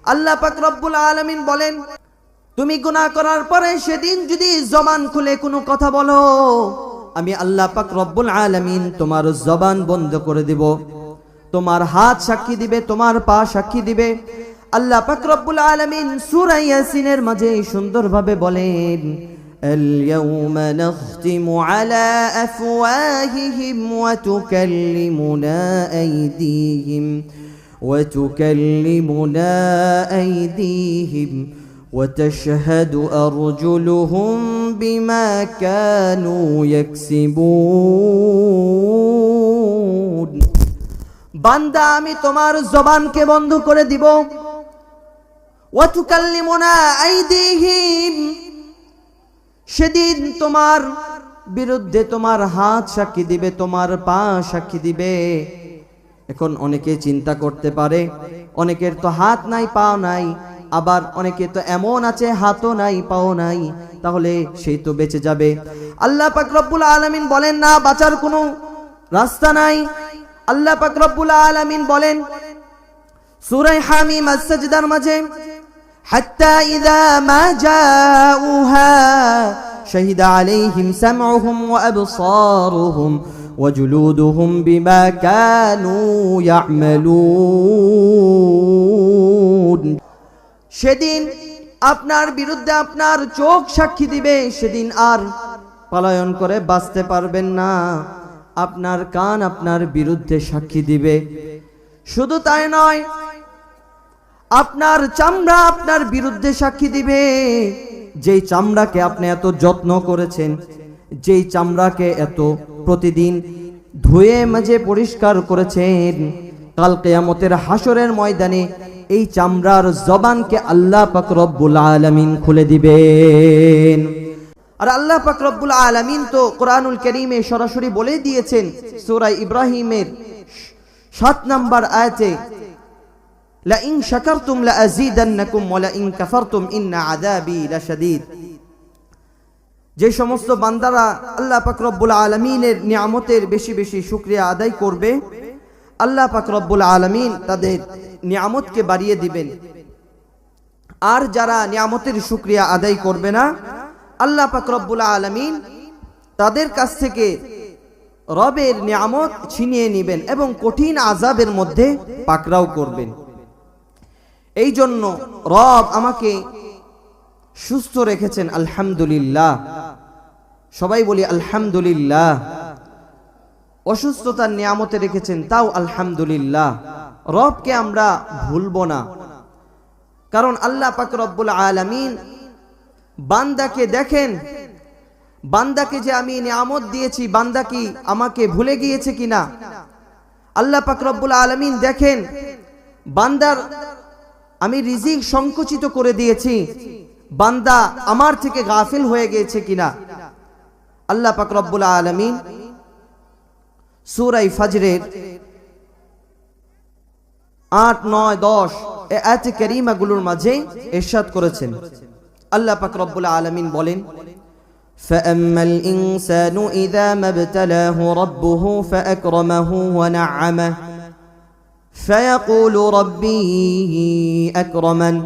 আল্লাহ পাক রব্বুল আলামিন বলেন, তুমি গুনাহ করার পরে সেদিন যদি জবান খুলে কোনো কথা বলো, আমি আল্লাহ পাক রব্বুল আলামিন তোমার জবান বন্ধ করে দিব। তোমার হাত সাক্ষী দিবে, তোমার পা সাক্ষী দিবে। আল্লাহ পাক রব্বুল আলামিন সূরা ইয়াসিনের মাঝে সুন্দরভাবে বলেন, اليوم نختم على أفواههم وتكلمنا أيديهم وتشهد أرجلهم بما كانوا يكسبون। বান্দা আমি তোমার জবানকে বন্ধ করে দিব। ওয়াতুকাল্লিমুনা আইদিহিম, সেদিন তোমার বিরুদ্ধে তোমার হাত সাক্ষী দিবে, তোমার পা সাক্ষী দিবে। এখন অনেকে চিন্তা করতে পারে, অনেকের তো হাত নাই পা নাই, আবার অনেকে তো এমন আছে হাতও নাই পাও নাই, তাহলে সেই তো বেঁচে যাবে। আল্লাহ পাক রব্বুল আলামিন বলেন, না, বাঁচার কোনো রাস্তা নাই। আল্লাহ পাক রব্বুল আলামিন বলেন সূরা হামিম আস-সাজদার মাঝে, হাত্তা ইযা মা জাউহা শাহিদা আলাইহিম সামউহুম ওয়া আবসারুহুম ওয়া জুলুদুহুম বিমা কানু ইয়ামালুন। সেদিন আপনার বিরুদ্ধে আপনার চোখ সাক্ষী দিবে, সেদিন আর পলায়ন করে বাঁচতে পারবেন না। আপনার কান আপনার বিরুদ্ধে সাক্ষী দিবে। শুধু তাই নয়, আপনার চামড়া আপনার বিরুদ্ধে সাক্ষী দিবে। যেই চামড়াকে আপনি এত যত্ন করেছেন, যেই চামড়াকে এত প্রতিদিন ধুয়ে মাজে পরিষ্কার করেছেন, কাল কিয়ামতের হাসরের ময়দানে এই চামড়ার জবানকে আল্লাহ পাক রব্বুল আলামিন খুলে দিবেন। আর আল্লাহ পাক রব্বুল আলামিন তো কোরআনুল কারীমে সরাসরি বলে দিয়েছেন সূরা ইব্রাহিমের 7 নম্বর আয়াতে, লা ইন শাকারতুম লা আযীদান্নাকুম ওয়া লা ইন কাফারতুম ইন্না আযাবি লাশাদীদ। যে সমস্ত বান্দারা আল্লাহ পাক রব্বুল আলামিনের নিয়ামতের বেশি বেশি শুকরিয়া আদায় করবে, আল্লাহ পাক রব্বুল আলামিন তাদের নিয়ামতকে বাড়িয়ে দিবেন। আর যারা নিয়ামতের শুকরিয়া আদায় করবে না, আল্লাহ পাক রব্বুল আলামিন তাদের কাছ থেকে রবের নিয়ামত ছিনিয়ে নেবেন এবং কঠিন আযাবের মধ্যে পাকড়াও করবেন। এই জন্য রব আমাকে সুস্থ রেখেছেন, আলহামদুলিল্লাহ। সবাই বলি আলহামদুলিল্লাহ। অসুস্থতার নিয়ামতে রেখেছেন, তাও আলহামদুলিল্লাহ। রবকে আমরা ভুলবো না, কারণ আল্লাহ পাক রব্বুল আলামিন বান্দাকে দেখেন, বান্দাকে যে আমি নিয়ামত দিয়েছি, বান্দা কি আমাকে ভুলে গিয়েছে কিনা। আল্লাহ পাক রব্বুল আলামিন দেখেন, বান্দার আমি রিজিক সংকুচিত করে দিয়েছি, বান্দা আমার থেকে গাফিল হয়ে গিয়েছে কিনা। আল্লাহ পাক রব্বুল আলামিন সূরা ফজরের 8, 9, 10 এই আয়াতে কারীমাগুলোর মাঝে ইরশাদ করেছেন। আল্লাহ পাক রব্বুল আলামিন বলেন, فأما الإنسان إذا ما ابتلاه ربه فأكرمه ونعمه فيقول ربي أكرمن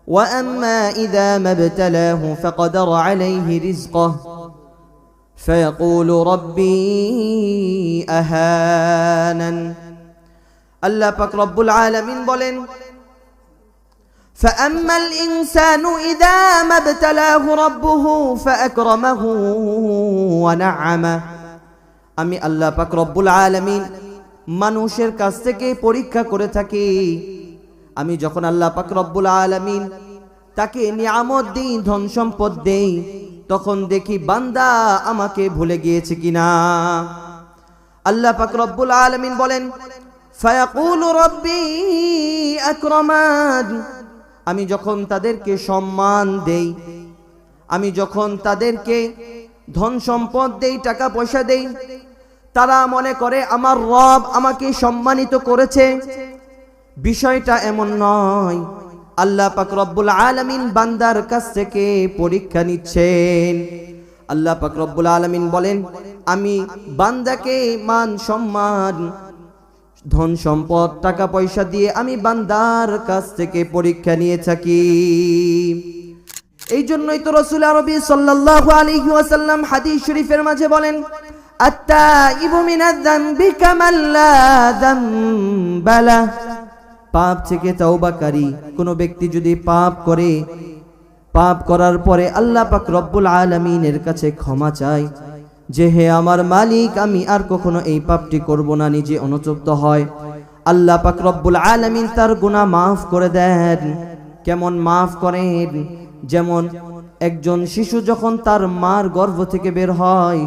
وأما إذا ما ابتلاه فقدر عليه رزقه فيقول ربي أهانن। আল্লাহ পাক রব্বুল আলামিন বলেন, فأما الإنسان إذا ما ابتلاه ربه فأكرمه ونعمه। আমি আল্লাহ পাক রব্বুল আলামিন মানুষের কাছ থেকে পরীক্ষা করে থাকি। আমি যখন আল্লাহ পাক রব্বুল আলামিন তাকে নিয়ামত দেই, ধন সম্পদ দেই, তখন দেখি বান্দা আমাকে ভুলে গিয়েছে কিনা। আল্লাহ পাক রব্বুল আলামিন বলেন, ফায়াকুলু রব্বি আকরামান। আমি যখন তাদেরকে সম্মান দেই, আমি যখন তাদেরকে ধন সম্পদ দেই, টাকা পয়সা দেই, তারা মনে করে আমার রব আমাকে সম্মানিত করেছে। বিষয়টা এমন নয়। আল্লাহ পাক রব্বুল আলামিন বান্দার কাছ থেকে পরীক্ষা নিচ্ছেন। আল্লাহ পাক রব্বুল আলামিন বলেন, আমি বান্দাকে মান সম্মান ধন সম্পদ টাকা পয়সা দিয়ে আমি বান্দার কাছ থেকে পরীক্ষা নিয়ে থাকি। এই জন্যই তো রাসূল আরবি সাল্লাল্লাহু আলাইহি ওয়াসাল্লাম হাদিস শরীফের মাঝে বলেন, আত-তাইবু মিনায-যামবি কামান লা যামবা লা। পাপ থেকে তওবাকারী কোন ব্যক্তি যদি পাপ করে, পাপ করার পরে আল্লাহ পাক রব্বুল আলামিনের কাছে ক্ষমা চায় যে হে আমার মালিক, আমি আর কখনো এই পাপটি করব না, নিজে অনুতপ্ত হয়, আল্লাহ পাক রব্বুল আলামিন তার গুনাহ মাফ করে দেন। কেমন মাফ করেন? যেমন একজন শিশু যখন তার মার গর্ভ থেকে বের হয়,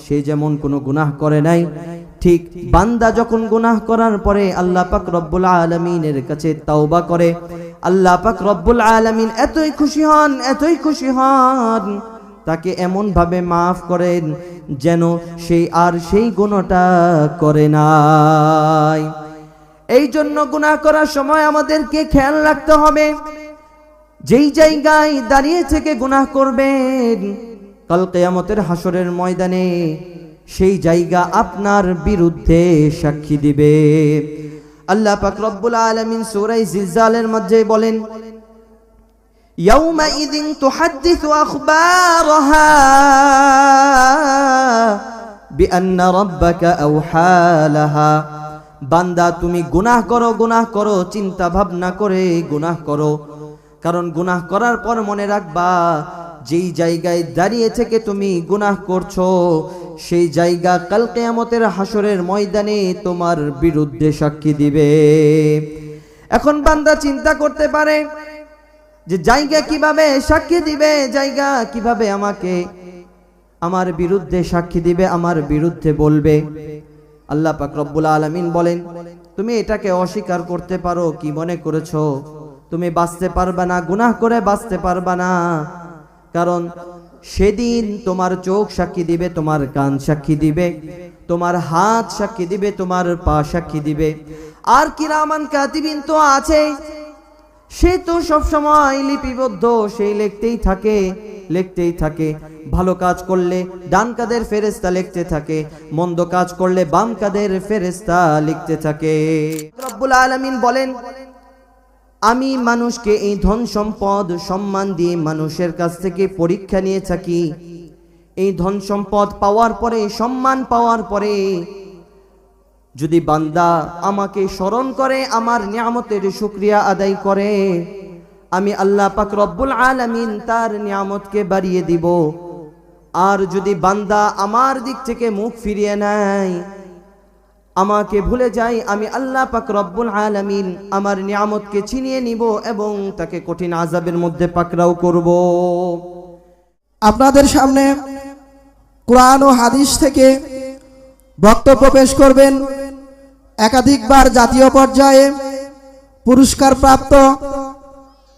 সে যেমন কোনো গুনাহ করে নাই, ঠিক বান্দা যখন গুনাহ করার পরে আল্লাহ পাক রব্বুল আলামিনের কাছে তাওবা করে, আল্লাহ পাক রব্বুল আলামিন এতই খুশি হন, তাকে এমন ভাবে মাফ করেন যেন সেই গুনাহটা করে নাই। এই জন্য গুনাহ করার সময় আমাদেরকে খেয়াল রাখতে হবে, যেই জায়গায় দাঁড়িয়ে থেকে গুনাহ করবেন কাল কিয়ামতের হাসরের ময়দানে সেই জায়গা আপনার বিরুদ্ধে সাক্ষী দিবে। আল্লাহ পাক রব্বুল আলামিন সূরা জিলজালের মধ্যে বলেন, ইয়াউমাইযিন তুহাদ্দিসু আখবারাহা বিআন্না রাব্বাকা আওহা লাহা। বান্দা তুমি গুনাহ করো, চিন্তা ভাবনা করে গুনাহ করো, কারণ গুনাহ করার পর মনে রাখবা যেই জায়গায় দাঁড়িয়ে থেকে তুমি গুনাহ করছো সেই জায়গা কাল কিয়ামতের হাসরের ময়দানে তোমার বিরুদ্ধে সাক্ষী দিবে। এখন বান্দা চিন্তা করতে পারে যে জায়গা কিভাবে সাক্ষী দিবে, জায়গা কিভাবে আমাকে আমার বিরুদ্ধে সাক্ষী দিবে, আমার বিরুদ্ধে বলবে। আল্লাহ পাক রব্বুল আলামিন বলেন, তুমি এটাকে অস্বীকার করতে পারো, কি মনে করেছো তুমি বাঁচতে পারবা না, গুনাহ করে বাঁচতে পারবা না? কারণ সেদিন তোমার চোখ সাক্ষী দিবে, তোমার কান সাক্ষী দিবে, তোমার হাত সাক্ষী দিবে, তোমার পা সাক্ষী দিবে, আর কিরামান কাতিবিন তো আছে, সে তো সব সময় লিপিবদ্ধ, সেই লিখতেই থাকে। ভালো কাজ করলে ডান কাঁধের ফেরেশতা লিখতে থাকে, মন্দ কাজ করলে বাম কাঁধের ফেরেশতা লিখতে থাকে। রব্বুল আলামিন বলেন, আমি মানুষকে এই ধন সম্পদ সম্মান দিয়ে মানুষের কাছ থেকে পরীক্ষা নিয়ে থাকি। এই ধন সম্পদ পাওয়ার পরে, সম্মান পাওয়ার পরে যদি বান্দা আমাকে স্মরণ করে, আমার নিয়ামতের শুকরিয়া আদায় করে, আমি আল্লাহ পাক রব্বুল আলামিন তার নিয়ামতকে বাড়িয়ে দিব। আর যদি বান্দা আমার দিক থেকে মুখ ফিরিয়ে নেয়, আমাকে ভুলে যায়, আমি আল্লাহ পাক রব্বুল আলামিন আমার নিয়ামতকে ছিনিয়ে নিব এবং তাকে কঠিন আযাবের মধ্যে পাকড়াও করব। আপনাদের সামনে কোরআন ও হাদিস থেকে বক্তব্য পেশ করবেন একাধিকবার জাতীয় পর্যায়ে পুরস্কার প্রাপ্ত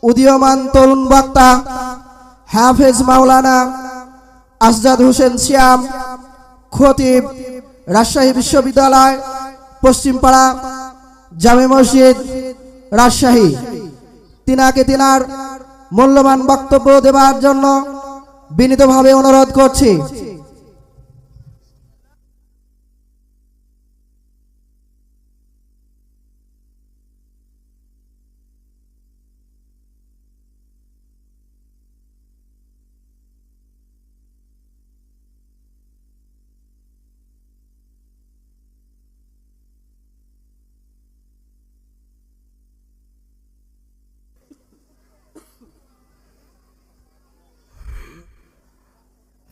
উদীয়মান তরুণ বক্তা হাফেজ মাওলানা আসজাদ হোসেন শ্যাম, খতিব, রাজশাহী বিশ্ববিদ্যালয়, পশ্চিমপাড়া জামে মসজিদ, রাজশাহী। তিনাকে তিনার মূল্যবান বক্তব্য দেওয়ার জন্য বিনীতভাবে অনুরোধ করছি।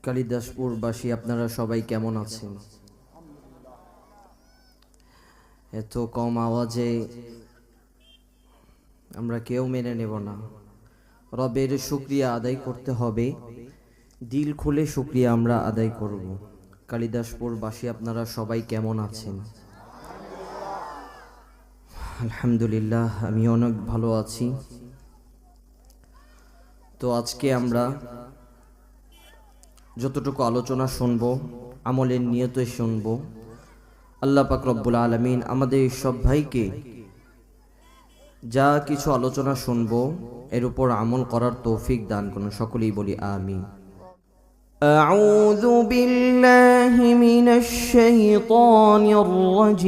কালিদাসপুরবাসী আপনারা সবাই কেমন আছেন? এত কম আওয়াজে আমরা কেউ মেনে নেব না। রবের শুকরিয়া আদায় করতে হবে, দিল খুলে শুকরিয়া আমরা আদায় করব। কালিদাসপুরবাসী আপনারা সবাই কেমন আছেন? আলহামদুলিল্লাহ, আমি অনেক ভালো আছি। তো আজকে আমরা যতটুকু আলোচনা শুনব, আমলের নিয়তে শুনব। আল্লাহ পাক রব্বুল আলামিন আমাদের সব ভাইকে যা কিছু আলোচনা শুনব এর উপর আমল করার তৌফিক দান করুন। সকলেই বলি আমিন। أعوذ بالله من الشيطان الرجيم.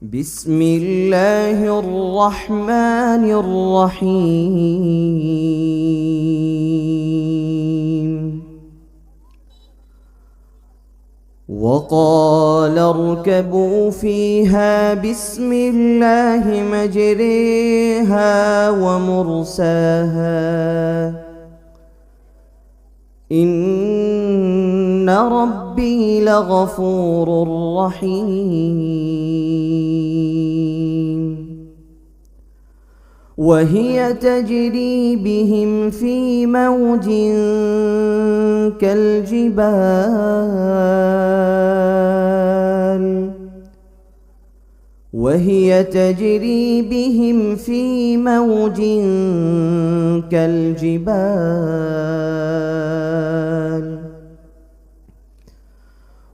بسم الله الرحمن الرحيم. وقال اركبوا فيها بسم الله مجريها ومرساها إن ربي لغفور رحيم. وهي تجري بهم في موج كالجبال وهي تجري بهم في موج كالجبال.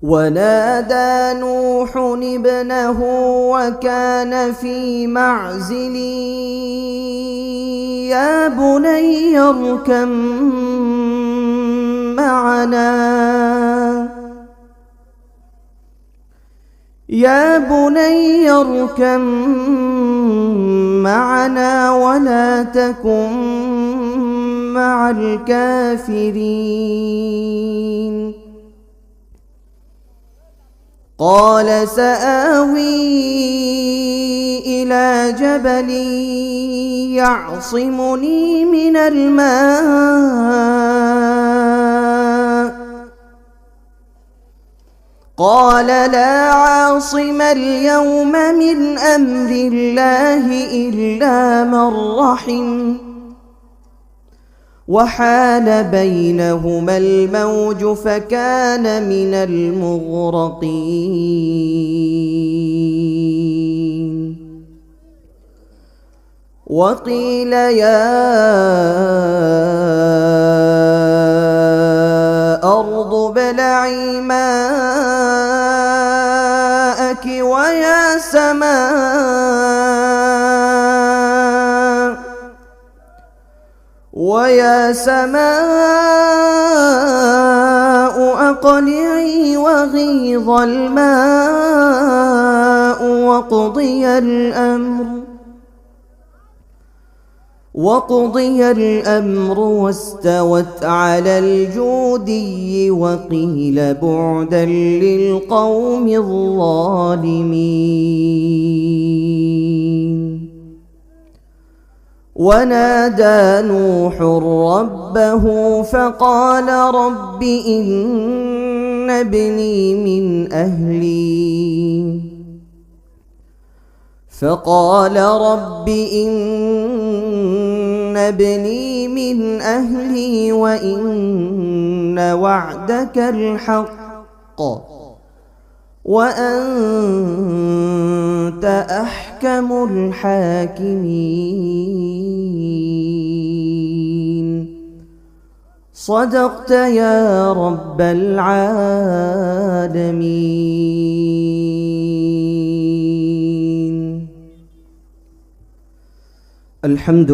ونادى نوح ابنه وكان في معزل يا بني اركب معنا ولا تكن مع الكافرين. قال سآوي إلى جبل يعصمني من الماء قال لا عاصم اليوم من أمر الله إلا من رحم وحال بينهما الموج فكان من المغرقين. وقيل يا أرض ابلعي ماءك ويا سماء أقلعي وغيض الماء وقضي الأمر واستوت على الجودي وقيل بعدا للقوم الظالمين. ونادى نوح ربه فقال رب إن ابني من أهلي وإن وعدك الحق وأنت أحكم الحاكمين. صدقت يا رب العالمين. الحمد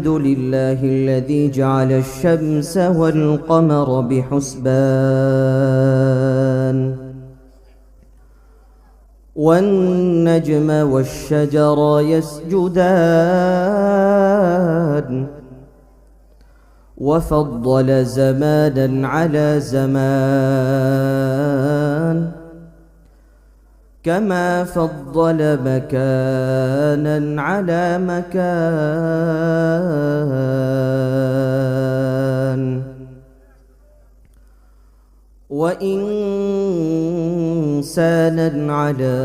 لله الذي جعل الشمس والقمر بحسبان والنجم والشجر يسجدان وفضل زمانا على زمان كما فضل مكانا على مكان وإنسانا على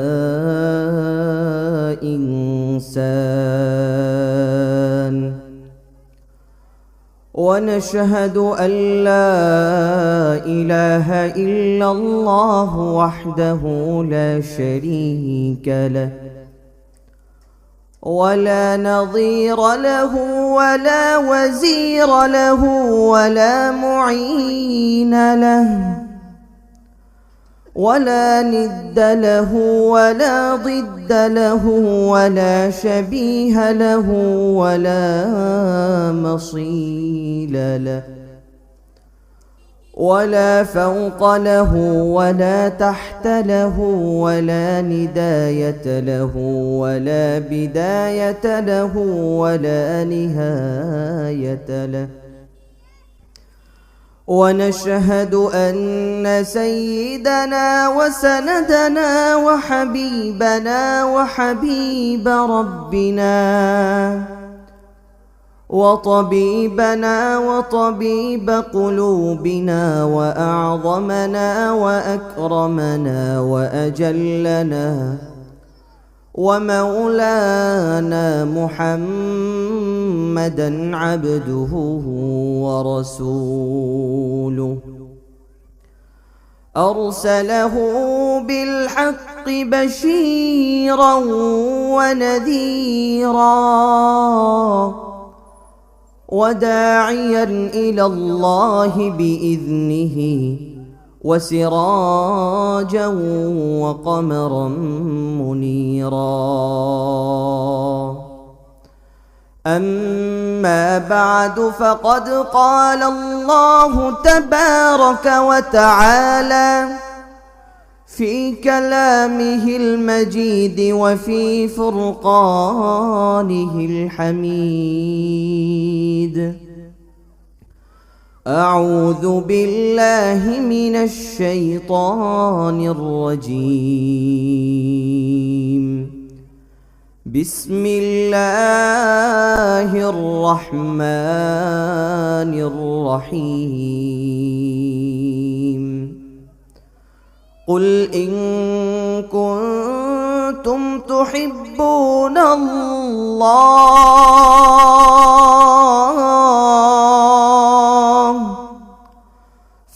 إنسان. ونشهد أن لا إله إلا الله وحده لا شريك له ولا نظير له ولا وزير له ولا معين له. ولا ند له ولا ضد له ولا شبيه له ولا مصيل له ولا فوق له ولا تحت له ولا نداية له ولا بداية له ولا نهاية له. ونشهد أن سيدنا وسندنا وحبيبنا وحبيب ربنا وطبيبنا وطبيب قلوبنا وأعظمنا وأكرمنا وأجلنا ومولانا محمدا عبده ورسوله أرسله بالحق بشيرا ونذيرا وداعيا إلى الله بإذنه وسراجا وقمرا منيرا. أما بعد فقد قال الله تبارك وتعالى في كلامه المجيد وفي فرقانه الحميد: أعوذ بالله من الشيطان الرجيم. بسم الله الرحمن الرحيم. قل إن كنتم تحبون الله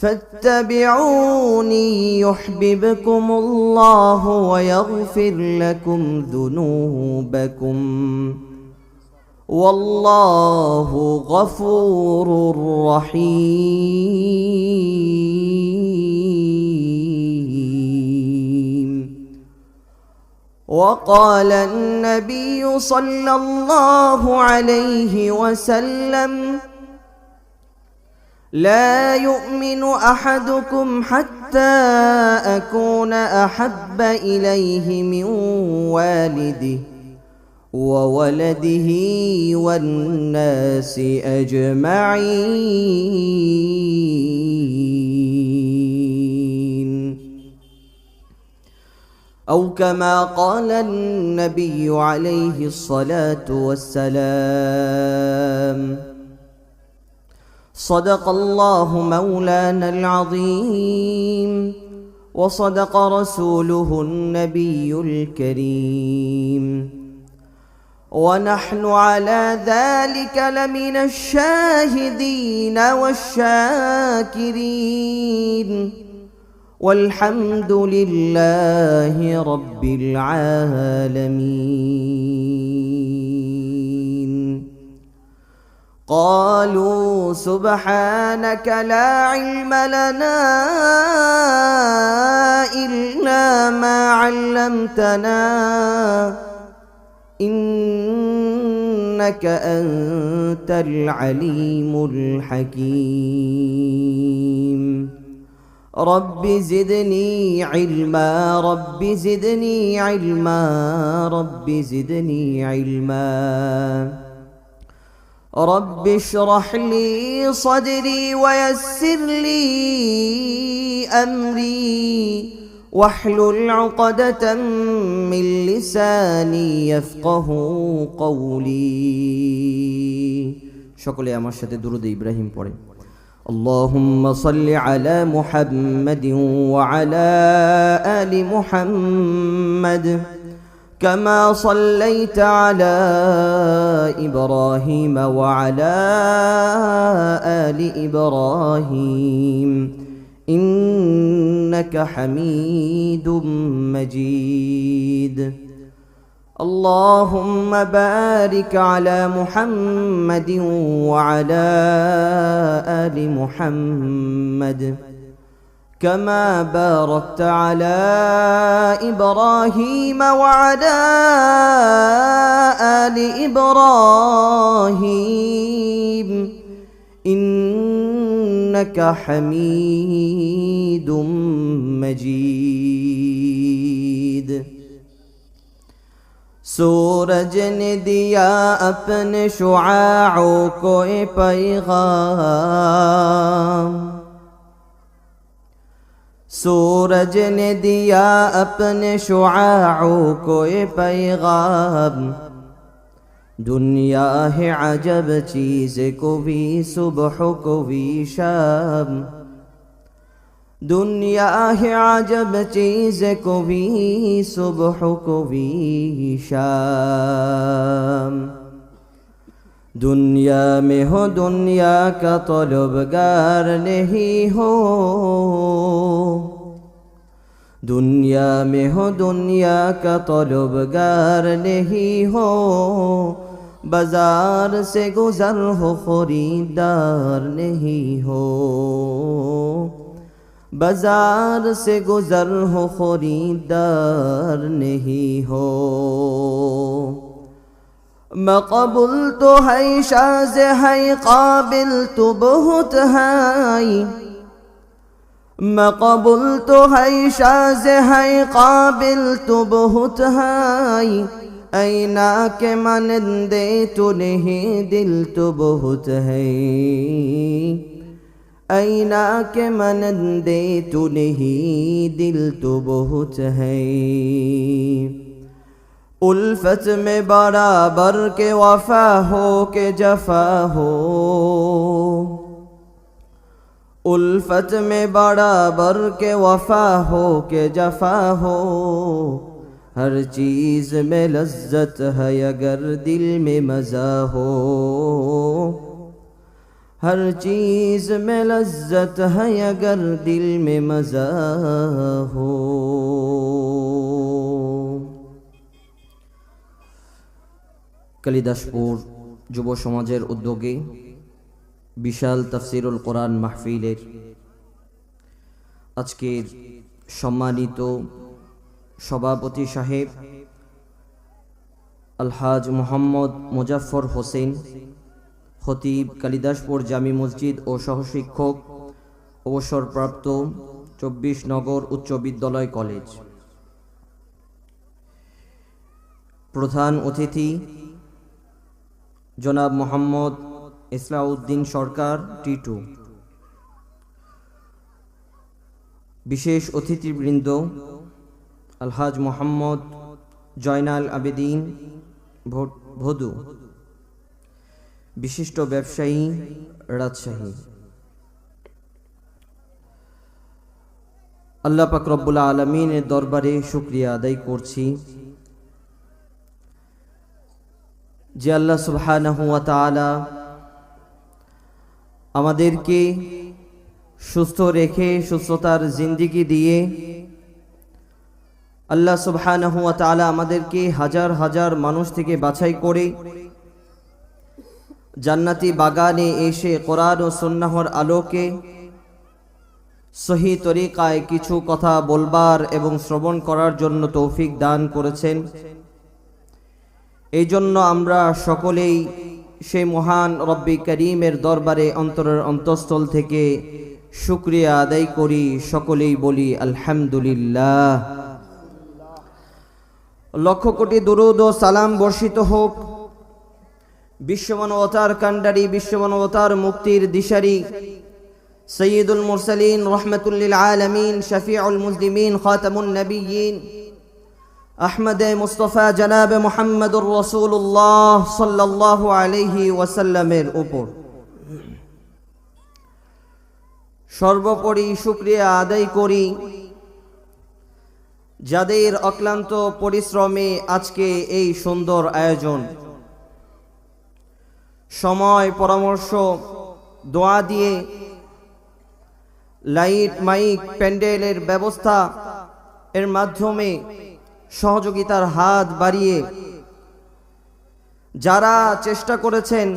فاتبعوني يحببكم الله ويغفر لكم ذنوبكم والله غفور رحيم. وقال النبي صلى الله عليه وسلم: لا يؤمن أحدكم حتى أكون أحب إليه من والده وولده والناس أجمعين، أو كما قال النبي عليه الصلاة والسلام. صدق الله مولانا العظيم وصدق رسوله النبي الكريم، ونحن على ذلك لمن الشاهدين والشاكرين، والحمد لله رب العالمين. قالوا سبحانك لا علم لنا إلا ما علمتنا إنك أنت العليم الحكيم. رب زدني علما رب زدني علما رب زدني علما. رب اشرح لي صدري ويسر لي أمري واحلل عقدة من لساني يفقه قولي. সকলে আমার সাথে দুরূদ ইব্রাহিম পড়ে। اللهم صل على محمد وعلى آل محمد كما صليت على إبراهيم وعلى آل إبراهيم إنك حميد مجيد. اللهم بارك على محمد وعلى آل محمد كما باركت على إبراهيم وعلى آل إبراهيم إنك حميد مجيد सूरज ने दिया अपने शुआओं को पैगाम सूरज ने दिया अपने शुआओं को पैगाम दुनिया है अजब चीज़ को भी सुबह को भी शाम दुनिया है अजब चीज़ को भी सुबह को भी शाम दुनिया में हो दुनिया का तलबगार नहीं हो दुनिया में हो दुनिया का तलबगार नहीं हो बाजार से गुजर हो खरीदार नहीं हो बाजार से गुजर हो खरीदार नहीं हो मकबूल तो है शाज़ है काबिल तो बहुत है मकबूल तो है शाज़ है काबिल तो बहुत है ऐना के मानंदे तो नहीं दिल तो बहुत है ऐना के मानंदे तो नहीं दिल तो बहुत है उल्फत में बराबर के वफा हो के जफा हो उल्फत में बराबर के वफा हो के जफा हो हर चीज़ में लज्जत है अगर दिल में मज़ा हो हर चीज़ में लज्जत है अगर दिल में मज़ा हो কালিদাসপুর যুব সমাজের উদ্যোগে বিশাল তাফসিরুল কোরআন মাহফিলের আজকের সম্মানিত সভাপতি সাহেব আলহাজ মোহাম্মদ মুজাফফর হোসেন খতিব কালিদাসপুর জামি মসজিদ ও সহশিক্ষক অবসরপ্রাপ্ত 24 নগর উচ্চ বিদ্যালয় কলেজ প্রধান অতিথি জনাব মোহাম্মদ ইসলাউদ্দিন সরকার টিটু বিশেষ অতিথিবৃন্দ আলহাজ মোহাম্মদ জয়নাল আবেদিন ভদু বিশিষ্ট ব্যবসায়ী রাজশাহী আল্লাহ পাক রব্বুল আলামিনের দরবারে শুকরিয়া আদায় করছি যে আল্লাহ সুবহানাহু ওয়া তাআলা আমাদেরকে সুস্থ রেখে সুস্থতার জিন্দেগি দিয়ে আল্লাহ সুবহানাহু ওয়া তাআলা আমাদেরকে হাজার হাজার মানুষ থেকে বাছাই করে জান্নাতি বাগানে এসে কোরআন ও সুন্নাহর আলোকে সহি তরিকায় কিছু কথা বলবার এবং শ্রবণ করার জন্য তৌফিক দান করেছেন এই জন্য আমরা সকলেই সেই মহান রব্বি করিমের দরবারে অন্তরের অন্তঃস্থল থেকে শুকরিয়া আদায় করি সকলেই বলি আলহামদুলিল্লাহ লক্ষ কোটি দুরূদ ও সালাম বর্ষিত হোক বিশ্বমানবতার কাণ্ডারি বিশ্বমানবতার মুক্তির দিশারি সৈয়দুল মুরসালিন রহমাতুল লিল আলামিন শফিউল মুজলিমিন খাতামুন নবিয়্যিন আহমদ মুস্তাফা জনাব মুহাম্মদুর রাসূলুল্লাহ সাল্লাল্লাহু আলাইহি ওয়াসাল্লামের উপর সর্বোপরি শুকরিয়া আদায় করি যাদের অক্লান্ত পরিশ্রমে আজকে এই সুন্দর আয়োজন সময় পরামর্শ দোয়া দিয়ে লাইট মাইক প্যান্ডেলের ব্যবস্থা এর মাধ্যমে সহযোগিতার হাত বাড়িয়ে যারা চেষ্টা করেছেন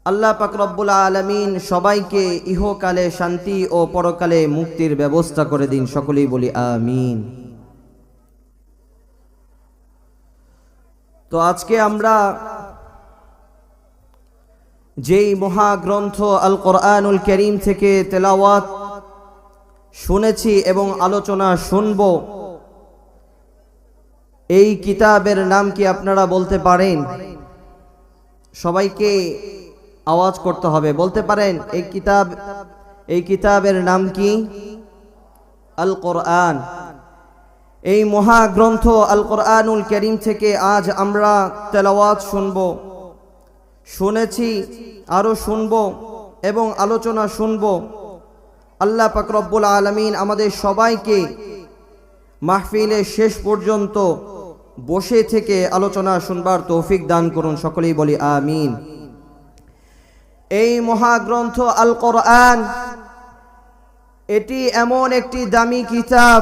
আল্লাহ পাক রব্বুল আলামিন সবাইকে ইহকালে শান্তি ও পরকালে মুক্তির ব্যবস্থা করে দিন, সকলেই বলি আমিন। তো আজকে আমরা যেই মহাগ্রন্থ আল কোরআনুল কারীম থেকে তেলাওয়াত শুনেছি এবং আলোচনা শুনব, এই কিতাবের নাম কি আপনারা বলতে পারেন? সবাইকে আওয়াজ করতে হবে, বলতে পারেন এই কিতাবের নাম কি? আল কোরআন। এই মহাগ্রন্থ আল কোরআনুল কারীম থেকে আজ আমরা তেলাওয়াত শুনব, শুনেছি, আরো শুনব এবং আলোচনা শুনব। আল্লাহ পাক রব্বুল আলামিন আমাদের সবাইকে মাহফিলের শেষ পর্যন্ত বসে থেকে আলোচনা শুনবার তৌফিক দান করুন, সকলেই বলি আমিন। এই মহাগ্রন্থ আল কোরআন, এটি এমন একটি দামি কিতাব।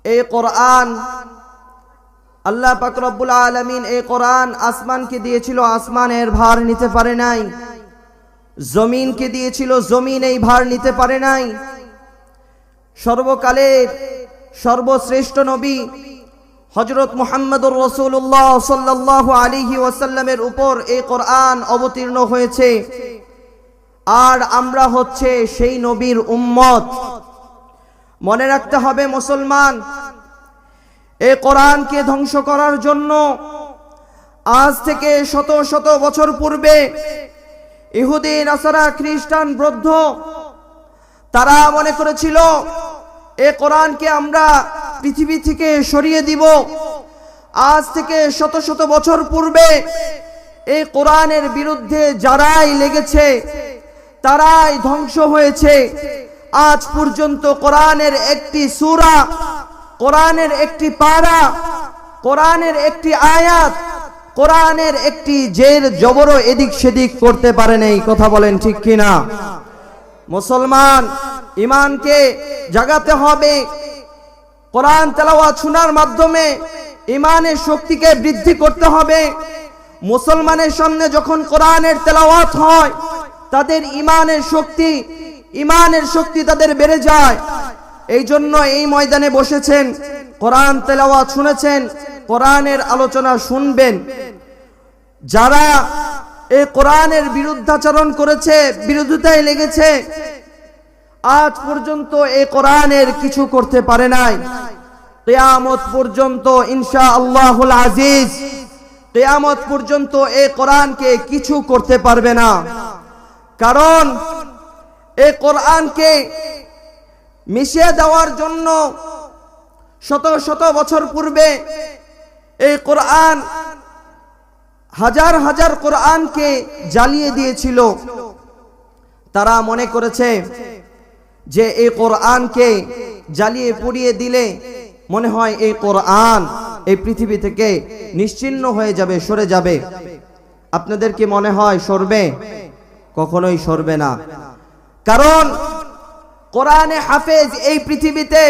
এই কোরআন আল্লাহ পাক রব্বুল আলামিন এই কোরআন আসমানকে দিয়েছিল, আসমানের ভার নিতে পারে নাই। জমিনকে দিয়েছিল, জমিন এই ভার নিতে পারে নাই। সর্বকালের সর্বশ্রেষ্ঠ নবী হযরত মুহাম্মদুর রাসূলুল্লাহ সাল্লাল্লাহু আলাইহি ওয়াসাল্লামের উপর এই কোরআন অবতীর্ণ হয়েছে, আর আমরা হচ্ছে সেই নবীর উম্মত। মনে রাখতে হবে মুসলমান, এই কোরআনকে ধ্বংস করার জন্য আজ থেকে শত শত বছর পূর্বে ইহুদি, নাসারা, খ্রিস্টান, বৌদ্ধ তারা মনে করেছিল এই কোরআনকে আমরা পৃথিবী থেকে সরিয়ে দিব। আজ থেকে শত শত বছর পূর্বে এই কোরআনের বিরুদ্ধে যারাই লেগেছে তারাই ধ্বংস হয়েছে। আজ পর্যন্ত কোরআনের একটি সূরা, কোরআনের একটি পারা, কোরআনের একটি আয়াত, কোরআনের একটি জের জবরও এদিক সেদিক করতে পারে নাই। কথা বলেন ঠিক কিনা? মুসলমান, ঈমানকে জাগাতে হবে। কোরআন তেলাওয়াত শোনার মাধ্যমে ঈমানের শক্তিকে বৃদ্ধি করতে হবে। মুসলমানের সামনে যখন কোরআনের তেলাওয়াত হয়, তাদের ঈমানের শক্তি তাদের বেড়ে যায়। এই জন্য এই ময়দানে বসেছেন, কোরআন তেলাওয়াত শুনেছেন, কোরআনের আলোচনা শুনবেন। যারা এই কোরআনের বিরুদ্ধাচরণ করেছে, বিরোধিতায় লেগেছে, আজ পর্যন্ত এই কোরআনের কিছু করতে পারে নাই। কিয়ামত পর্যন্ত ইনশাআল্লাহুল আজিজ, কিয়ামত পর্যন্ত এই কোরআনকে কিছু করতে পারবে না। কারণ এই কোরআনকে মিশিয়ে দেওয়ার জন্য শত শত বছর পূর্বে এই কোরআন হাজার হাজার কোরআনকে জ্বালিয়ে দিয়েছিল। তারা মনে করেছে যে এই কোরআনকে জ্বালিয়ে পুড়িয়ে দিলে মনে হয় এই কোরআন এই পৃথিবী থেকে নিশ্চিহ্ন হয়ে যাবে, সরে যাবে। আপনাদের কি মনে হয় সরবে? কখনোই সরবে না। কারণ কোরআনে হাফেজ এই পৃথিবীতে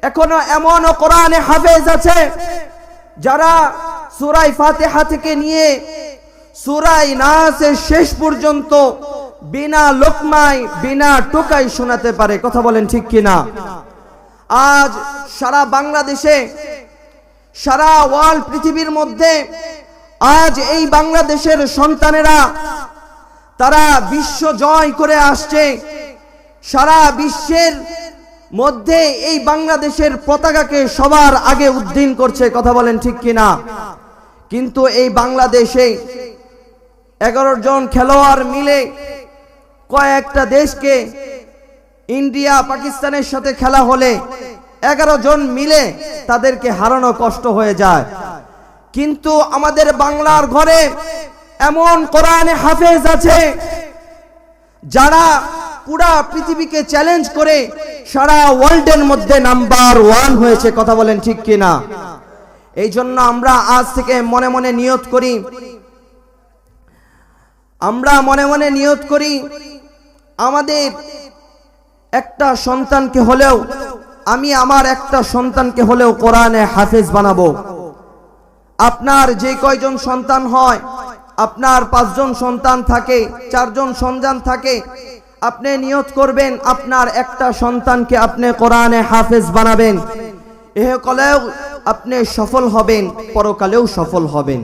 এখনো এমনও কোরআনে হাফেজ আছে যারা সূরা ফাতিহা থেকে নিয়ে সূরা নাসের শেষ পর্যন্ত বিনা লোকমায়, বিনা টোকাই শোনাতে পারে। কথা বলেন ঠিক কিনা? আজ সারা বাংলাদেশে, সারা ওয়ার্ল্ড পৃথিবীর মধ্যে আজ এই বাংলাদেশের সন্তানেরা তারা বিশ্ব জয় করে আসছে। সারা বিশ্বের মধ্যে এই বাংলাদেশের পতাকাকে সবার আগে উদ্দিন করছে। কথা বলেন ঠিক কিনা? কিন্তু এই বাংলাদেশে 11 জন খেলোয়াড় মিলে কয়েকটা দেশকে, ইন্ডিয়া পাকিস্তানের সাথে খেলা হলে 11 জন মিলে তাদেরকে হারানো কষ্ট হয়ে যায়। কিন্তু আমাদের বাংলার ঘরে এমন কোরআনে হাফেজ আছে যারা পুরা পৃথিবীকে চ্যালেঞ্জ করে সারা ওয়ার্ল্ডের মধ্যে নাম্বার 1 হয়েছে। কথা বলেন ঠিক কিনা? এই জন্য আমরা আজ থেকে মনে মনে নিয়ত করি, আমাদের একটা সন্তানকে হলেও, আমি আমার একটা সন্তানকে হলেও কোরআনে হাফেজ বানাবো। আপনার যে কয়জন সন্তান হয়, আপনার 5 জন সন্তান থাকে, 4 জন সন্তান থাকে, আপনি নিয়ত করবেন আপনার একটা সন্তানকে আপনি কোরআনে হাফেজ বানাবেন। ইহকালেও আপনি সফল হবেন, পরকালেও সফল হবেন।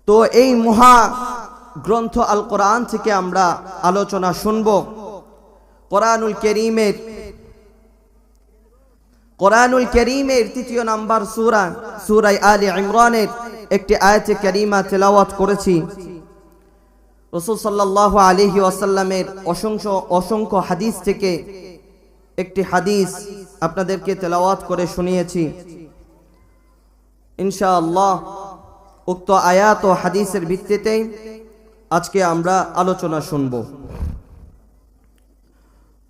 তো এই মহা গ্রন্থ আল কোরআন থেকে আমরা আলোচনা শুনব। কোরআনুল কারীমের 3 নম্বর সূরা আলে ইমরানের একটি আয়াতে কারীমা তেলাওয়াত করেছি। রাসূল সাল্লাল্লাহু আলাইহি ওয়াসাল্লামের অসংখ্য হাদিস থেকে একটি হাদিস আপনাদেরকে তেলাওয়াত করে শুনিয়েছি। ইনশাআল্লাহ উক্ত আয়াত ও হাদিসের ভিত্তিতে আজকে আমরা আলোচনা শুনব।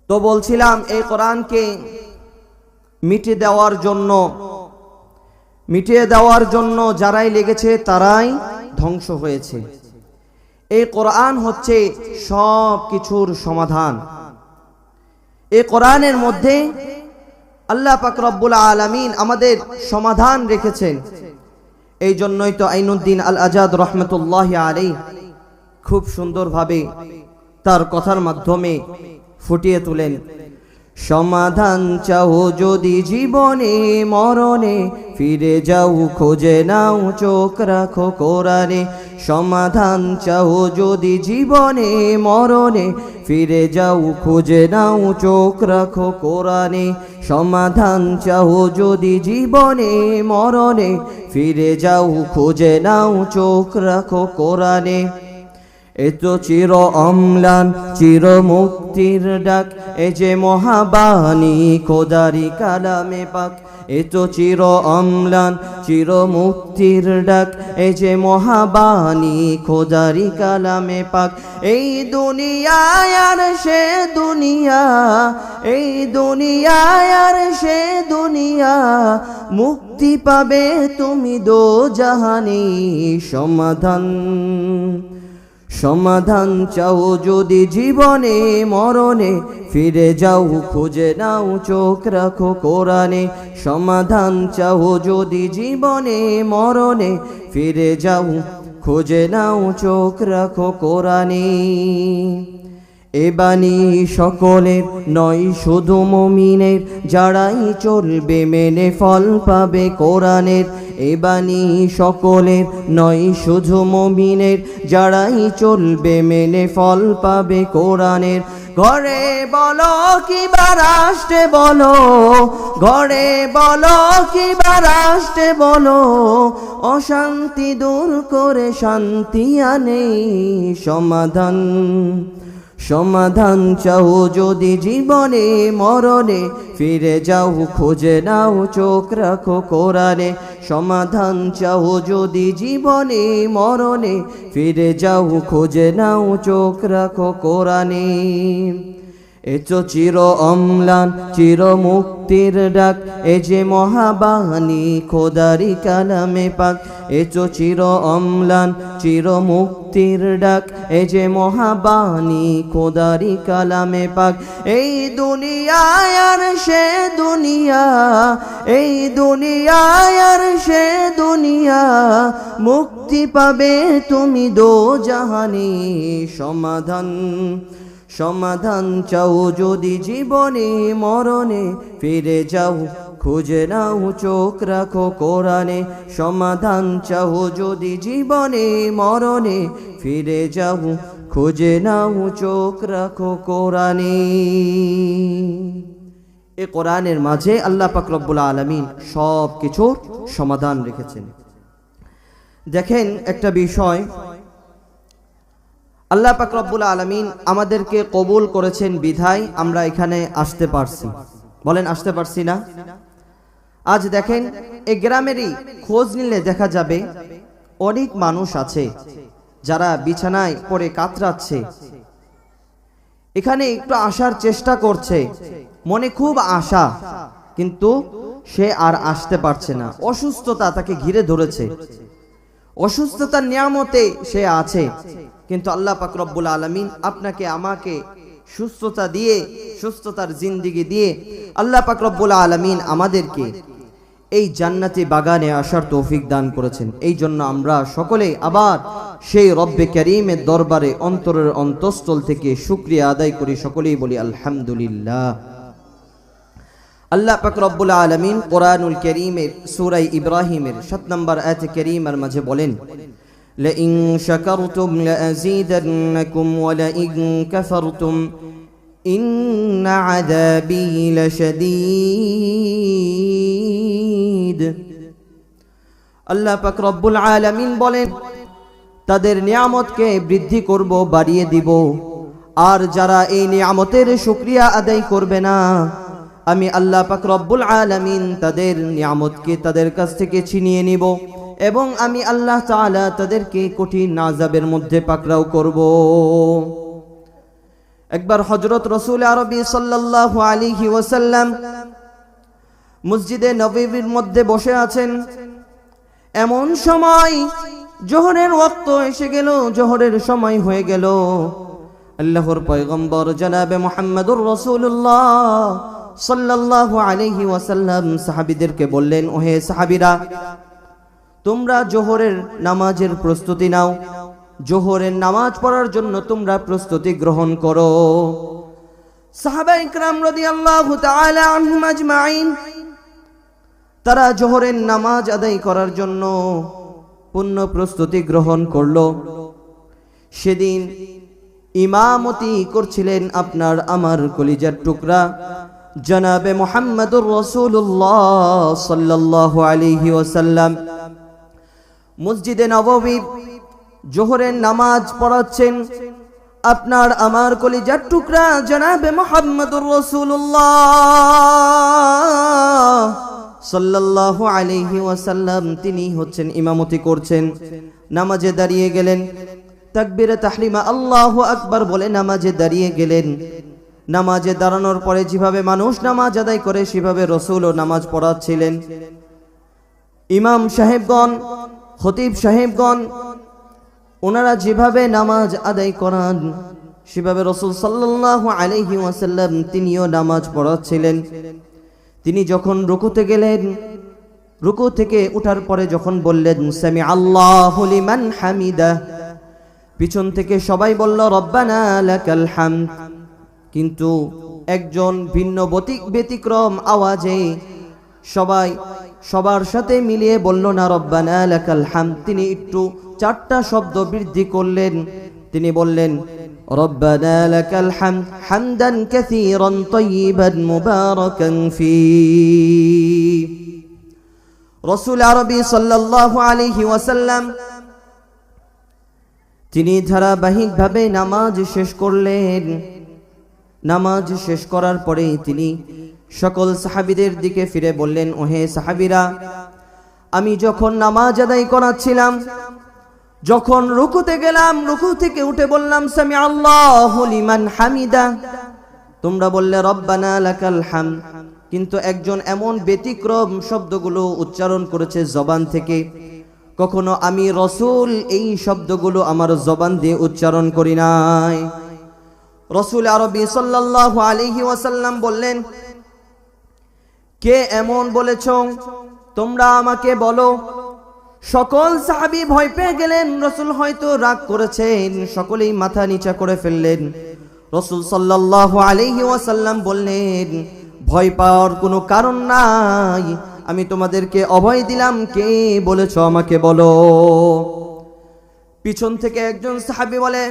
তো বলছিলাম এই কোরআনকে মিটিয়ে দেওয়ার জন্য যারাই লেগেছে তারাই ধ্বংস হয়েছে। এই কোরআন হচ্ছে সব কিছুর সমাধান। এই কোরআনের মধ্যে আল্লাহ পাক রব্বুল আলামিন আমাদের সমাধান রেখেছেন। এই জন্যই তো আইনুদ্দিন আল আজাদ রহমতুল্লাহ আলাইহি খুব সুন্দরভাবে তার কথার মাধ্যমে ফুটিয়ে তোলেন, সমাধান চাও যদি জীবনে মরণে, ফিরে যাও খোঁজে নাও চোখ রাখো কোরআনে। সমাধান চাও যদি জীবনে মরণে, ফিরে যাও খোঁজে নাও চোখ রাখো কোরআনে। সমাধান চাও যদি জীবনে মরণে, ফিরে যাও খোঁজে নাও চোখ রাখো কোরআনে। এত চির অম্লান চির মুক্তির ডাক, এ যে মহাবাণী খোদারি কালামে পাক। এত চির অম্লান চির মুক্তির ডাক, এ যে মহাবাণী খোদারি কালামে পাক। এই দুনিয়ায় আর সে দুনিয়া, এই দুনিয়ায় আর সে দুনিয়া, মুক্তি পাবে তুমি দোজাহানে। সমাধান চাও যদি জীবনে মরণে, ফিরে যাও খুঁজে নাও চোখ রাখো কোরআনে। সমাধান চাও যদি জীবনে মরণে, ফিরে যাও খুঁজে নাও চোখ রাখো কোরআনে। এ বাণী সকলের নয় শুধু মুমিনের, যারাই চলবে মেনে ফল পাবে কোরআনের। এ বাণী সকলের নয় শুধু মুমিনের, যারাই চলবে মেনে ফল পাবে কোরআনের। ঘরে বলো কিবা রাষ্ট্রে বলো, ঘরে বলো কিবা রাষ্ট্রে বলো, অশান্তি দূর করে শান্তি আনে। সমাধান চাও যদি জীবনে মরণে, ফিরে যাও খুঁজে নাও চোখ রাখো কোরআনে। সমাধান চাও যদি জীবনে মরণে, ফিরে যাও খুঁজে নাও চোখ রাখো কোরআনে। এত চির অম্লান চির মুক্তির ডাক, এ যে মহাবাণী খোদারি কালামে পাক। এত চির অম্লান চির মুক্তির ডাক, এ যে মহাবাণী খোদারি কালামে পাক। এই দুনিয়ায় আর সে দুনিয়া, এই দুনিয়ায় আর সে দুনিয়া, মুক্তি পাবে তুমি দোজাহানে। সমাধান চাও যদি জীবনে মরণে, ফিরে যাও খুঁজে নাও চোখ রাখো কোরআনে। সমাধান চাও যদি জীবনে মরণে, ফিরে যাও খুঁজে নাও চোখ রাখো কোরআনে। এ কোরআনের মাঝে আল্লাহ পাক রব্বুল আলামিন সব কিছুর সমাধান রেখেছেন। দেখেন একটা বিষয়, আল্লাহ পাক রব্বুল আলামিন আমাদেরকে কবুল করেছেন বিধায় আমরা এখানে আসতে পারছি। বলেন আসতে পারছি না? আজ দেখেন এই গ্রামেরই খোঁজ নিলে দেখা যাবে অনেক মানুষ আছে যারা বিছানায় পড়ে কাতরাচ্ছে। এখানে একটু আসার চেষ্টা করছে, মনে খুব আশা, কিন্তু সে আর আসতে পারছে না। অসুস্থতা তাকে ঘিরে ধরেছে, অসুস্থতার নিয়ামতে সে আছে, কিন্তু আল্লাহ পাক রব্বুল আলামিন আপনাকে আমাকে সুস্থতা দিয়ে, সুস্থতার জিন্দেগি দিয়ে আল্লাহ পাক রব্বুল আলামিন আমাদেরকে এই জান্নাতি বাগানে আসার তৌফিক দান করেছেন। এই জন্য আমরা সকলেই আবার সেই রব্বে কারীমের দরবারে অন্তরের অন্তঃস্থল থেকে শুকরিয়া আদায় করি, সকলেই বলি আলহামদুলিল্লাহ। আল্লাহ পাক রব্বুল আলামিন কোরআনুল কারীমের সূরা ইব্রাহিমের 7 নম্বর আয়াতে কারীমার মাঝে বলেন, লাইন শাকারতুম লাযীদান্নাকুম ওয়া লাইন কাফারতুম ইন্না আযাবী লাশাদীদ। আল্লাহ পাক রব্বুল আলামিন বলেন, তাদের নিয়ামতকে বৃদ্ধি করব, বাড়িয়ে দিব, আর যারা এই নিয়ামতের শুকরিয়া আদায় করবে না, আমি আল্লাহ পাক রব্বুল আলামিন তাদের নিয়ামতকে তাদের কাছ থেকে ছিনিয়ে নিব এবং আমি আল্লাহ তাআলা তাদেরকে কঠিন আযাবের মধ্যে পাকড়াও করব। একবার হযরত রাসূল আরবি সাল্লাল্লাহু আলাইহি ওয়াসাল্লাম মসজিদে নববীর মধ্যে বসে আছেন। এমন সময় জোহরের ওয়াক্ত এসে গেল, জোহরের সময় হয়ে গেল। আল্লাহর পয়গম্বর জনাবে মুহাম্মদুর রাসূলুল্লাহ সাল্লাল্লাহু আলাইহি ওয়াসাল্লাম সাহাবীদেরকে বললেন, ওহে সাহাবীরা, তোমরা জোহরের নামাজের প্রস্তুতি নাও, জোহরের নামাজ পড়ার জন্য তোমরা প্রস্তুতি গ্রহণ করো। সাহাবায়ে ইকরাম রাদিয়াল্লাহু তাআলা আনহুম আজমাইন তারা জোহরের নামাজ আদায় করার জন্য পূর্ণ প্রস্তুতি গ্রহণ করলো। সেদিন ইমামতি করছিলেন আপনার আমার কলিজার টুকরা জনাবে মুহাম্মদুর রাসূলুল্লাহ সাল্লাল্লাহু আলাইহি ওয়াসাল্লাম। মসজিদে নববী জোহরের নামাজ পড়াচ্ছেন আপনার আমার কলিজার টুকরা জনাবে মুহাম্মদুর রাসূলুল্লাহ সাল্লাল্লাহু আলাইহি ওয়াসাল্লাম। তিনি হচ্ছেন ইমামতি করছেন। নামাজে দাঁড়িয়ে গেলেন, তাকবীরে তাহরিমা আল্লাহু আকবার বলে নামাজে দাঁড়িয়ে গেলেন। নামাজে দাঁড়ানোর পরে যেভাবে মানুষ নামাজ আদায় করে সেভাবে রাসূলও নামাজ পড়াচ্ছিলেন। ইমাম সাহেবগণ, খতিব সাহেবগণ ওনারা যেভাবে নামাজ আদায় করান সেভাবে রাসূল সাল্লাল্লাহু আলাইহি ওয়াসাল্লাম তিনিও নামাজ পড়াচ্ছিলেন। তিনি যখন রুকুতে গেলেন, রুকু থেকে ওঠার পরে যখন বললেন সামি আল্লাহু লিমান হামিদা, পিছন থেকে সবাই বলল রব্বানা লাকাল হামদ, কিন্তু একজন ভিন্ন ব্যতিক্রম আওয়াজে সবাই সবার সাথে মিলিয়ে বলল না রব্বানা লাকাল হামদ। তিনি একটু 4টা শব্দ বৃদ্ধি করলেন। তিনি বললেন রব্বানা লাকাল হামদ হামদান কাসীরান তাইয়িবান মুবারাকান ফী। রাসূল আরবি সাল্লাল্লাহু আলাইহি ওয়াসাল্লাম তিনি ধারাবাহিকভাবে নামাজ শেষ করলেন। নামাজ শেষ করার পরে তিনি সকল সাহাবীদের দিকে ফিরে বললেন, ওহে সাহাবীরা, আমি যখন নামাজ আদায় করাচ্ছিলাম, যখন রুকুতে গেলাম, রুকু থেকে উঠে বললাম সামি আল্লাহু লিমান হামিদা, তোমরা বললে রব্বানা লাকাল হামদ, কিন্তু একজন এমন ব্যতিক্রম শব্দগুলো উচ্চারণ করেছে জবান থেকে, কখনো আমি রাসূল এই শব্দগুলো আমার জবান দিয়ে উচ্চারণ করি নাই। রাসূল আরবি সাল্লাল্লাহু আলাইহি ওয়াসাল্লাম বললেন, কে এমন বলেছ তোমরা আমাকে বলো। সকল সাহাবী ভয় পেয়ে গেলেন, রাসূল হয়তো রাগ করেছেন, সকলেই মাথা নিচা করে ফেললেন। রাসূল সাল্লাল্লাহু আলাইহি ওয়াসাল্লাম বললেন, ভয় পাওয়ার কোনো কারণ নাই, আমি তোমাদেরকে অভয় দিলাম, কে বলেছ আমাকে বলো। পিছন থেকে একজন সাহাবী বলে,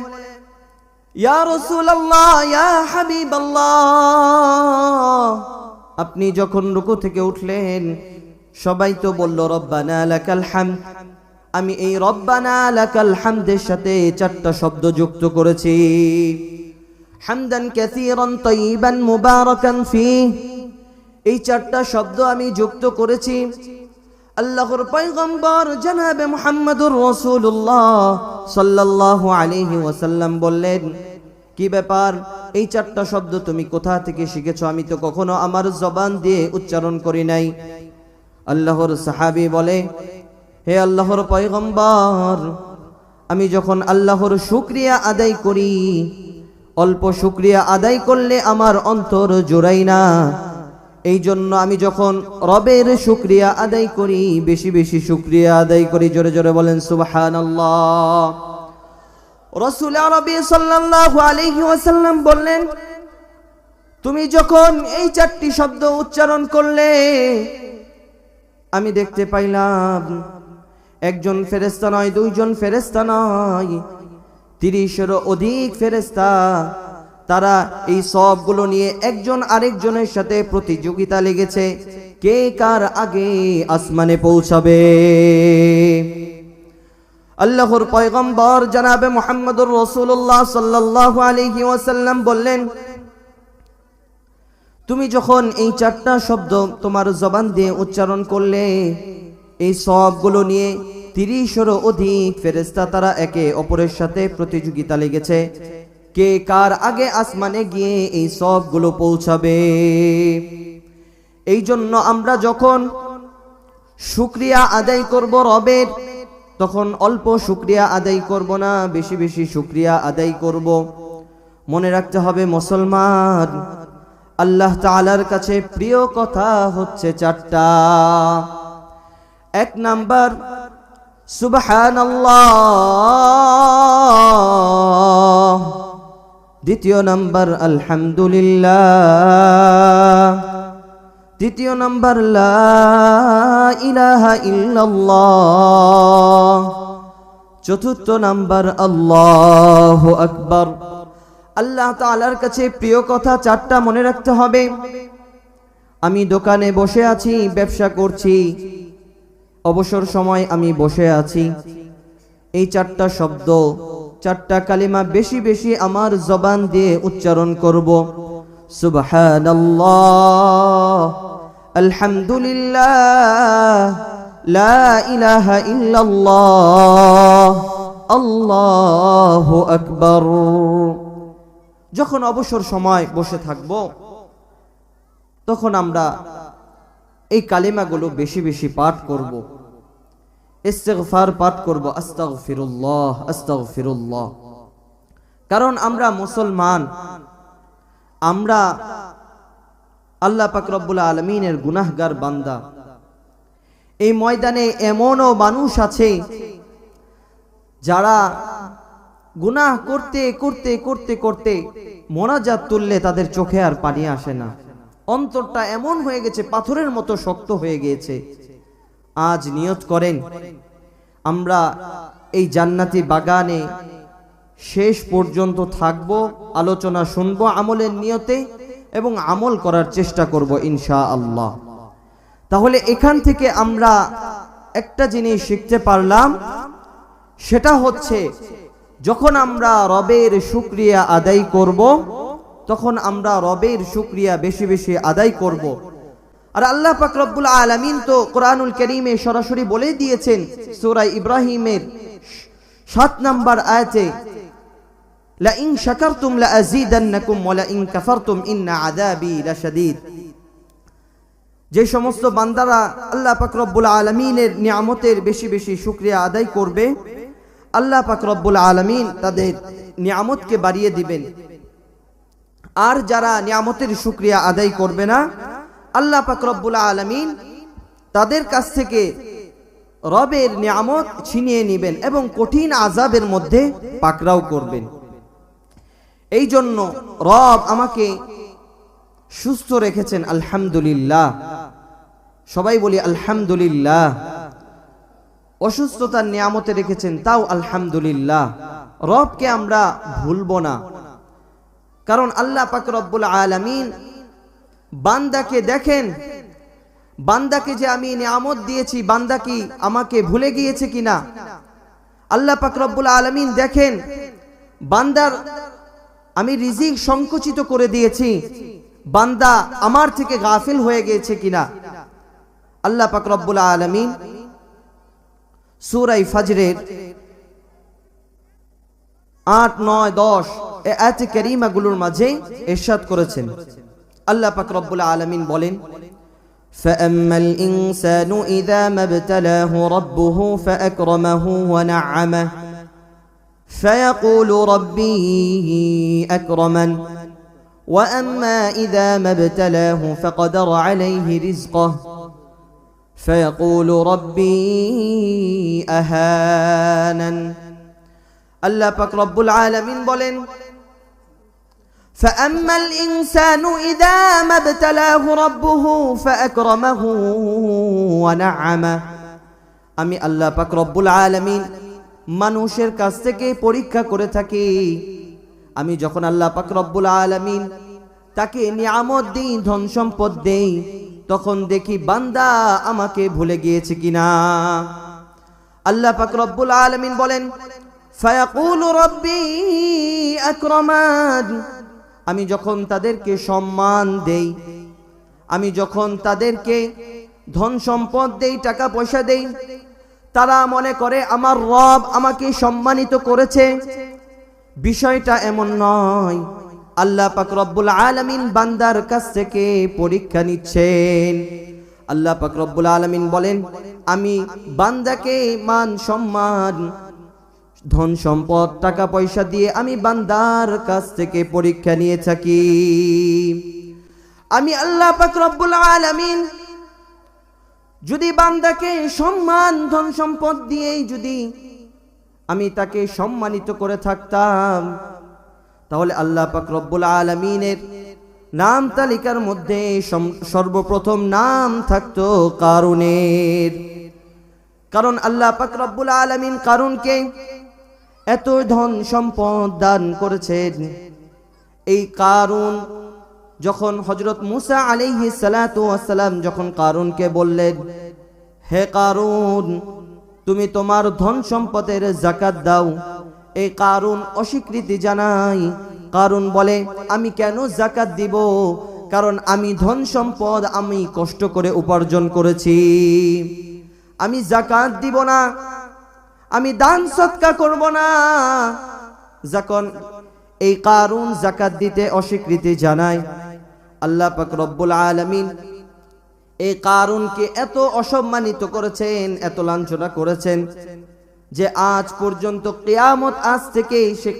ইয়া রাসূলুল্লাহ, ইয়া হাবিবাল্লাহ, আপনি যখন রুকু থেকে উঠলেন সবাই তো বলল রব্বানা লাকাল হামদ, আমি এই রব্বানা লাকাল হামদের সাথে 4টা শব্দ যুক্ত করেছি, হামদান কাসীরান তাইয়িবান মুবারাকান ফী, এই 4টা শব্দ আমি যুক্ত করেছি। আল্লাহর পয়গম্বর জনাবে মুহাম্মদুর রাসূলুল্লাহ সাল্লাল্লাহু আলাইহি ওয়াসাল্লাম বললেন, কি ব্যাপার, এই 4টা শব্দ তুমি কোথা থেকে শিখেছো? আমি তো কখনো আমার জবান দিয়ে উচ্চারণ করি নাই। আল্লাহর সাহাবী বলে, হে আল্লাহর পয়গম্বর, আমি যখন আল্লাহর শুকরিয়া আদায় করি, অল্প শুকরিয়া আদায় করলে আমার অন্তর জোড়াই না, এই জন্য আমি যখন রবের শুকরিয়া আদায় করি, বেশি বেশি শুকরিয়া আদায় করি। জোরে জোরে বলেন সুবহানাল্লাহ। রাসূল আরবি সাল্লাল্লাহু আলাইহি ওয়াসাল্লাম বললেন, তুমি যখন এই চারটি শব্দ উচ্চারণ করলে, আমি দেখতে পাইলাম একজন ফেরেশতা নয়, দুইজন ফেরেশতা নয়, 30-এরও অধিক ফেরেশতা, তারা এই সবগুলো নিয়ে একজন আরেকজনের সাথে প্রতিযোগিতা লেগেছে, কে কার আগে আসমানে পৌঁছাবে। আল্লাহর পয়গম্বর জনাবে মুহাম্মদুর রাসূলুল্লাহ সাল্লাল্লাহু আলাইহি ওয়াসাল্লাম বললেন, তুমি যখন এই চারটা শব্দ তোমার জবান দিয়ে উচ্চারণ করলে, এই সবগুলো নিয়ে 30-এরও অধিক ফেরেশতা তারা একে অপরের সাথে প্রতিযোগিতা লেগেছে, কে কার আগে আসমানে গিয়ে এই সবগুলো পৌঁছাবে। এই জন্য আমরা যখন শুকরিয়া আদায় করব রবের, তখন অল্প শুকরিয়া আদায় করব না, বেশি বেশি শুকরিয়া আদায় করব। মনে রাখতে হবে মুসলমান, আল্লাহ তাআলার কাছে প্রিয় কথা হচ্ছে চারটা। 1 নাম্বার সুবহানাল্লাহ, 2 নাম্বার আলহামদুলিল্লাহ, 3 নাম্বার লা ইলাহা ইল্লাল্লাহ, 4 নাম্বার আল্লাহু আকবার। আল্লাহ তাআলার কাছে প্রিয় কথা চারটা মনে রাখতে হবে। আমি দোকানে বসে আছি, ব্যবসা করছি, অবসর সময় আমি বসে আছি, এই চারটা শব্দ, চারটা কালিমা বেশি বেশি আমার জবান দিয়ে উচ্চারণ করব। সুবহানাল্লাহ, আলহামদুলিল্লাহ, লা ইলাহা ইল্লাল্লাহ, আল্লাহু আকবার। যখন অবসর সময় বসে থাকব, তখন আমরা এই কালিমাগুলো বেশি বেশি পাঠ করব, ইস্তিগফার পাঠ করব, আস্তাগফিরুল্লাহ আস্তাগফিরুল্লাহ। কারণ আমরা মুসলমান, আমরা আল্লাহ পাক রব্বুল আলামিনের গুনাহগার বান্দা। এই ময়দানে এমনও মানুষ আছে যারা গুনাহ করতে করতে করতে করতে মোনাজাত তুললে তাদের চোখে আর পানি আসে না, অন্তরটা এমন হয়ে গেছে, পাথরের মতো শক্ত হয়ে গিয়েছে। আজ নিয়ত করেন, আমরা এই জান্নাতি বাগানে শেষ পর্যন্ত থাকব, আলোচনা শুনবো আমলের নিয়তে এবং আমল করার চেষ্টা করব ইনশাআল্লাহ। তাহলে এখান থেকে আমরা একটা জিনিস শিখতে পারলাম, সেটা হচ্ছে যখন আমরা রবের শুকরিয়া আদায় করব, তখন আমরা রবের শুকরিয়া বেশি বেশি আদায় করব। আর আল্লাহ পাক রব্বুল আলামিন তো কোরআনুল কারীমে সরাসরি বলে দিয়েছেন, সূরা ইব্রাহিমের 7 নম্বর আয়াতে, লা ইন শাকারতুম লা আযীদান্নাকুম ওয়া লা ইন কাফারতুম ইন্না আযাবি লাশাদীদ। যে সমস্ত বান্দারা আল্লাহ পাক রব্বুল আলামিনের নিয়ামতের বেশি বেশি শুকরিয়া আদায় করবে, আল্লাহ পাক রব্বুল আলামিন তাদের নিয়ামতকে বাড়িয়ে দিবেন। আর যারা নিয়ামতের শুকরিয়া আদায় করবে না, আল্লাহ পাক রব্বুল আলামিন তাদের কাছ থেকে রবের নিয়ামত ছিনিয়ে নেবেন এবং কঠিন আযাবের মধ্যে পাকড়াও করবেন। এই জন্য রব আমাকে সুস্থ রেখেছেন, আলহামদুলিল্লাহ। সবাই বলি আলহামদুলিল্লাহ। অসুস্থতার নিয়ামতে রেখেছেন, তাও আলহামদুলিল্লাহ। রবকে আমরা ভুলবো না, কারণ আল্লাহ পাক রব্বুল আলামিন বান্দাকে দেখেন, বান্দাকে যে আমি নিয়ামত দিয়েছি, বান্দা কি আমাকে ভুলে গিয়েছে কিনা। আল্লাহ পাক রব্বুল আলামিন দেখেন, বান্দার আমি রিজিক সংকুচিত করে দিয়েছি, বান্দা আমার থেকে গাফিল হয়ে গিয়েছে কিনা। আল্লাহ পাক রব্বুল আলামিন সূরা ফজরের 8, 9, 10 এই আয়াত কারীমাগুলোর মাঝে ইরশাদ করেছেন। আল্লাহ পাক রব্বুল আলামিন বলেন, فَأَمَّا الْإِنسَانُ إِذَا مَا ابْتَلَاهُ رَبُّهُ فَأَكْرَمَهُ وَنَعَّمَهُ فَيَقُولُ رَبِّي أَكْرَمَنِ وأما إذا ما ابتلاه فقدر عليه رزقه فيقول ربي أهانن আল্লাহ পাক রব্বুল আলামিন বলেন فأما الإنسان إذا ما ابتلاه ربه فأكرمه ونعمه আমি আল্লাহ পাক রব্বুল আলামিন মানুষের কাছ থেকে পরীক্ষা করে থাকি আমি যখন আল্লাহ পাক রব্বুল আলামিন তাকে নিয়ামত দেই ধন সম্পদ দেই তখন দেখি বান্দা আমাকে ভুলে গিয়েছে কিনা আল্লাহ পাক রব্বুল আলামিন বলেন ফায়াকুলু রব্বি আকরামান আমি যখন তাদেরকে সম্মান দেই আমি যখন তাদেরকে ধন সম্পদ দেই টাকা পয়সা দেই তারা মনে করে আমার রব আমাকে সম্মানিত করেছে বিষয়টা এমন নয় আল্লাহ পাক রব্বুল আলামিন বান্দার কাছ থেকে পরীক্ষা নিচ্ছেন আল্লাহ পাক রব্বুল আলামিন বলেন আমি বান্দাকে মান সম্মান ধন সম্পদ টাকা পয়সা দিয়ে আমি বান্দার কাছ থেকে পরীক্ষা নিয়ে থাকি আমি আল্লাহ পাক রব্বুল আলামিন যদি বান্দাকে সম্মান ধন সম্পদ দিয়ে যদি আমি তাকে সম্মানিত করে থাকতাম তাহলে আল্লাহ পাক রব্বুল আলামিনের নাম তালিকার মধ্যে সর্বপ্রথম নাম থাকতো কারুনের কারণ আল্লাহ পাক রব্বুল আলামিন কারুনকে এত ধন সম্পদ দান করেছেন এই কারুন যখন হযরত মুসা আলাইহিস সালাতু ওয়াস সালাম যখন কারুনকে বললেন হে কারুন তুমি তোমার ধন সম্পদের যাকাত দাও এই কারুন অস্বীকৃতি জানায় কারুন বলে আমি কেন যাকাত দিব কারণ আমি ধন সম্পদ আমি কষ্ট করে উপার্জন করেছি আমি যাকাত দিব না আমি দান সদকা করব না যখন এই কারুন যাকাত দিতে অস্বীকৃতি জানায় আল্লাহ পাক রব্বুল আলামিন এই কারুনকে এত অসম্মানিত করেছেন এত লাঞ্ছনা করেছেন যে আজ পর্যন্ত কিয়ামত আজ থেকে সে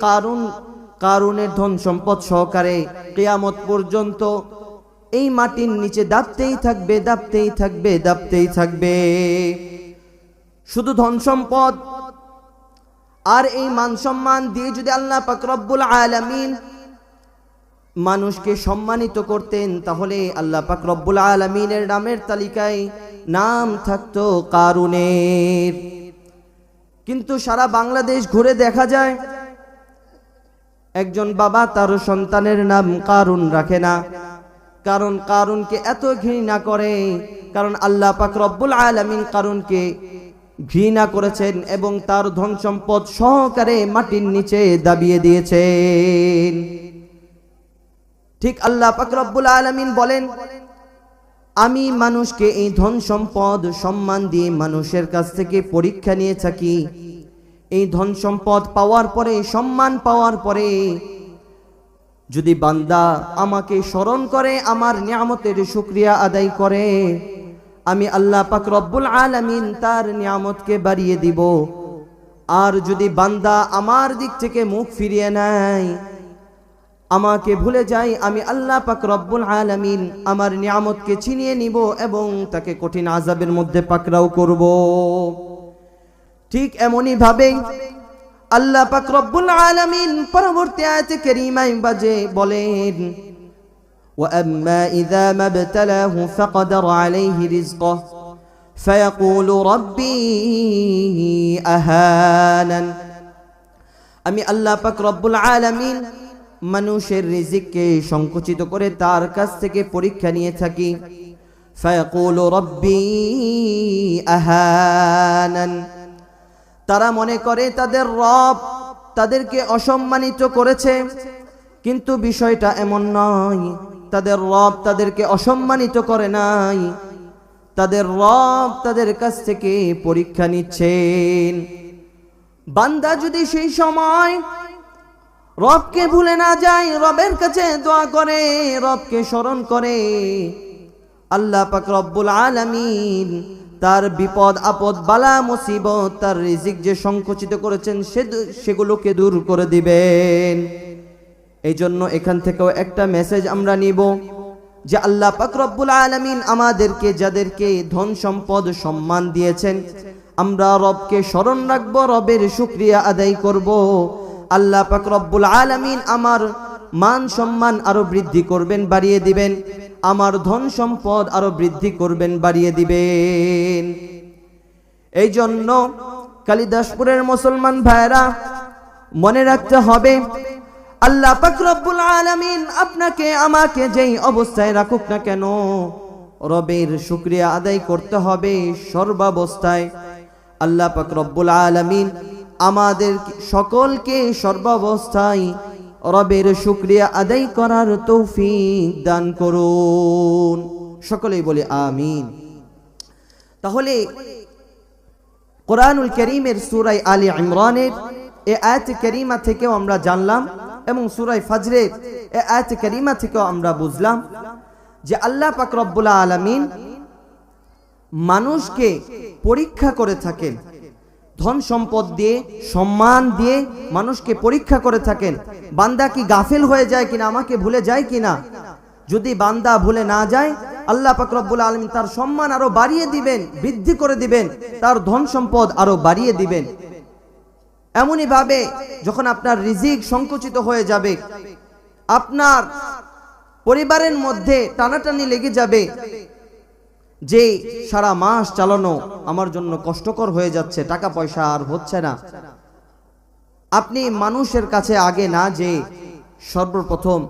কারুনের ধন সম্পদ সহকারে কিয়ামত পর্যন্ত এই মাটির নিচে দাবতেই থাকবে দাবতেই থাকবে দাবতেই থাকবে শুধু ধন সম্পদ আর এই মান সম্মান দিয়ে যদি আল্লাহ পাক রব্বুল আলামিন মানুষকে সম্মানিত করতেন তাহলে আল্লাহ পাক রব্বুল আলামিনের নামের তালিকায় নাম থাকতো কারুনের কিন্তু সারা বাংলাদেশ ঘুরে দেখা যায় একজন বাবা তার সন্তানের নাম কারুন রাখে না কারণ কারুনকে এত ঘৃণা করে কারণ আল্লাহ পাক রব্বুল আলামিন কারুনকে ঘৃণা করেছেন এবং তার ধন সম্পদ সহকারে মাটির নিচে দাবিয়ে দিয়েছেন ঠিক আল্লাহ পাক রব্বুল আলামিন বলেন আমি মানুষকে এই ধন সম্পদ সম্মান দিয়ে মানুষের কাছ থেকে পরীক্ষা নিয়ে থাকি এই ধন সম্পদ পাওয়ার পরে সম্মান পাওয়ার পরে যদি বান্দা আমাকে স্মরণ করে আমার নিয়ামতের শুকরিয়া আদায় করে আমি আল্লাহ পাক রব্বুল আলামিন তার নিয়ামতকে বাড়িয়ে দিব আর যদি বান্দা আমার দিক থেকে মুখ ফিরিয়ে নেয় আমাকে ভুলে যায় আমি আল্লাহ পাক রব্বুল আলামিন আমার নিয়ামতকে ছিনিয়ে নিব এবং তাকে কঠিন আযাবের মধ্যে পাকড়াও করব ঠিক এমনি ভাবে আল্লাহ পাক রব্বুল আলামিন পরবর্তী আয়াতে কারীমায় বলেন وأما إذا ما ابتلاه فقدر عليه رزقه فيقول ربي أهانن আমি আল্লাহ পাক রব্বুল আলামিন মানুষের রিজিককে সংকুচিত করে তার কাছ থেকে পরীক্ষা নিয়ে থাকি ফায়াকুলু রব্বি আহানান তারা মনে করে তাদের রব তাদেরকে অসম্মানিত করেছে কিন্তু বিষয়টা এমন নয় তাদের রব তাদেরকে অসম্মানিত করে নাই তাদের রব তাদের কাছ থেকে পরীক্ষা নিচ্ছেন বান্দা যদি সেই সময় রবকে ভুলে না যায় রবের কাছে দোয়া করে রবকে স্মরণ করে আল্লাহ পাক রব্বুল আলামিন তার বিপদ আপদ বালা মুসিবত তার রিজিক যে সংকুচিত করেছেন সেগুলোকে দূর করে দিবেন এই জন্য এখান থেকেও একটা মেসেজ আমরা নিব যে আল্লাহ পাক রব্বুল আলামিন আমাদেরকে যাদেরকে ধন সম্পদ সম্মান দিয়েছেন, আমরা রবকে স্মরণ রাখবো, রবের শুকরিয়া আদায় করব। আল্লাহ পাক রব্বুল আলামিন আমার মান সম্মান আরো বৃদ্ধি করবেন, বাড়িয়ে দিবেন, আমার ধন সম্পদ আরো বৃদ্ধি করবেন, বাড়িয়ে দিবেন। এই জন্য কালিদাসপুরের মুসলমান ভাইরা মনে রাখতে হবে, আল্লাহ পাক রব্বুল আলামিন আপনাকে আমাকে যেই অবস্থায় রাখুক না কেন, রবের শুকরিয়া আদায় করতে হবে সর্বাবস্থায়। আল্লাহ পাক রব্বুল আলামিন আমাদের সকলকে সর্বাবস্থায় রবের শুকরিয়া আদায় করার তৌফিক দান করুন। সকলেই বলি আমিন। তাহলে কোরআনুল কারীমের সূরা আলে ইমরানের এই আয়াত কারীমা থেকেও আমরা জানলাম, এবং সূরা ফাজরের এই আয়াত কারীমা থেকেও আমরা বুঝলাম যে আল্লাহ পাক রব্বুল আলামিন মানুষকে পরীক্ষা করে থাকেন, ধন সম্পদ দিয়ে, সম্মান দিয়ে মানুষকে পরীক্ষা করে থাকেন। বান্দা কি গাফিল হয়ে যায় কিনা, আমাকে ভুলে যায় কিনা। যদি বান্দা ভুলে না যায়, আল্লাহ পাক রব্বুল আলামিন তার সম্মান আরো বাড়িয়ে দিবেন, বৃদ্ধি করে দিবেন, তার ধন সম্পদ আরো বাড়িয়ে দিবেন। এমনই ভাবে যখন আপনার রিজিক সংকুচিত হয়ে যাবে, আপনার পরিবারের মধ্যে টানাটানি লেগে যাবে, যে সারা মাস চালানো আমার জন্য কষ্টকর হয়ে যাচ্ছে, টাকা পয়সা আর হচ্ছে না, আপনি মানুষের কাছে আগে না যে সর্বপ্রথম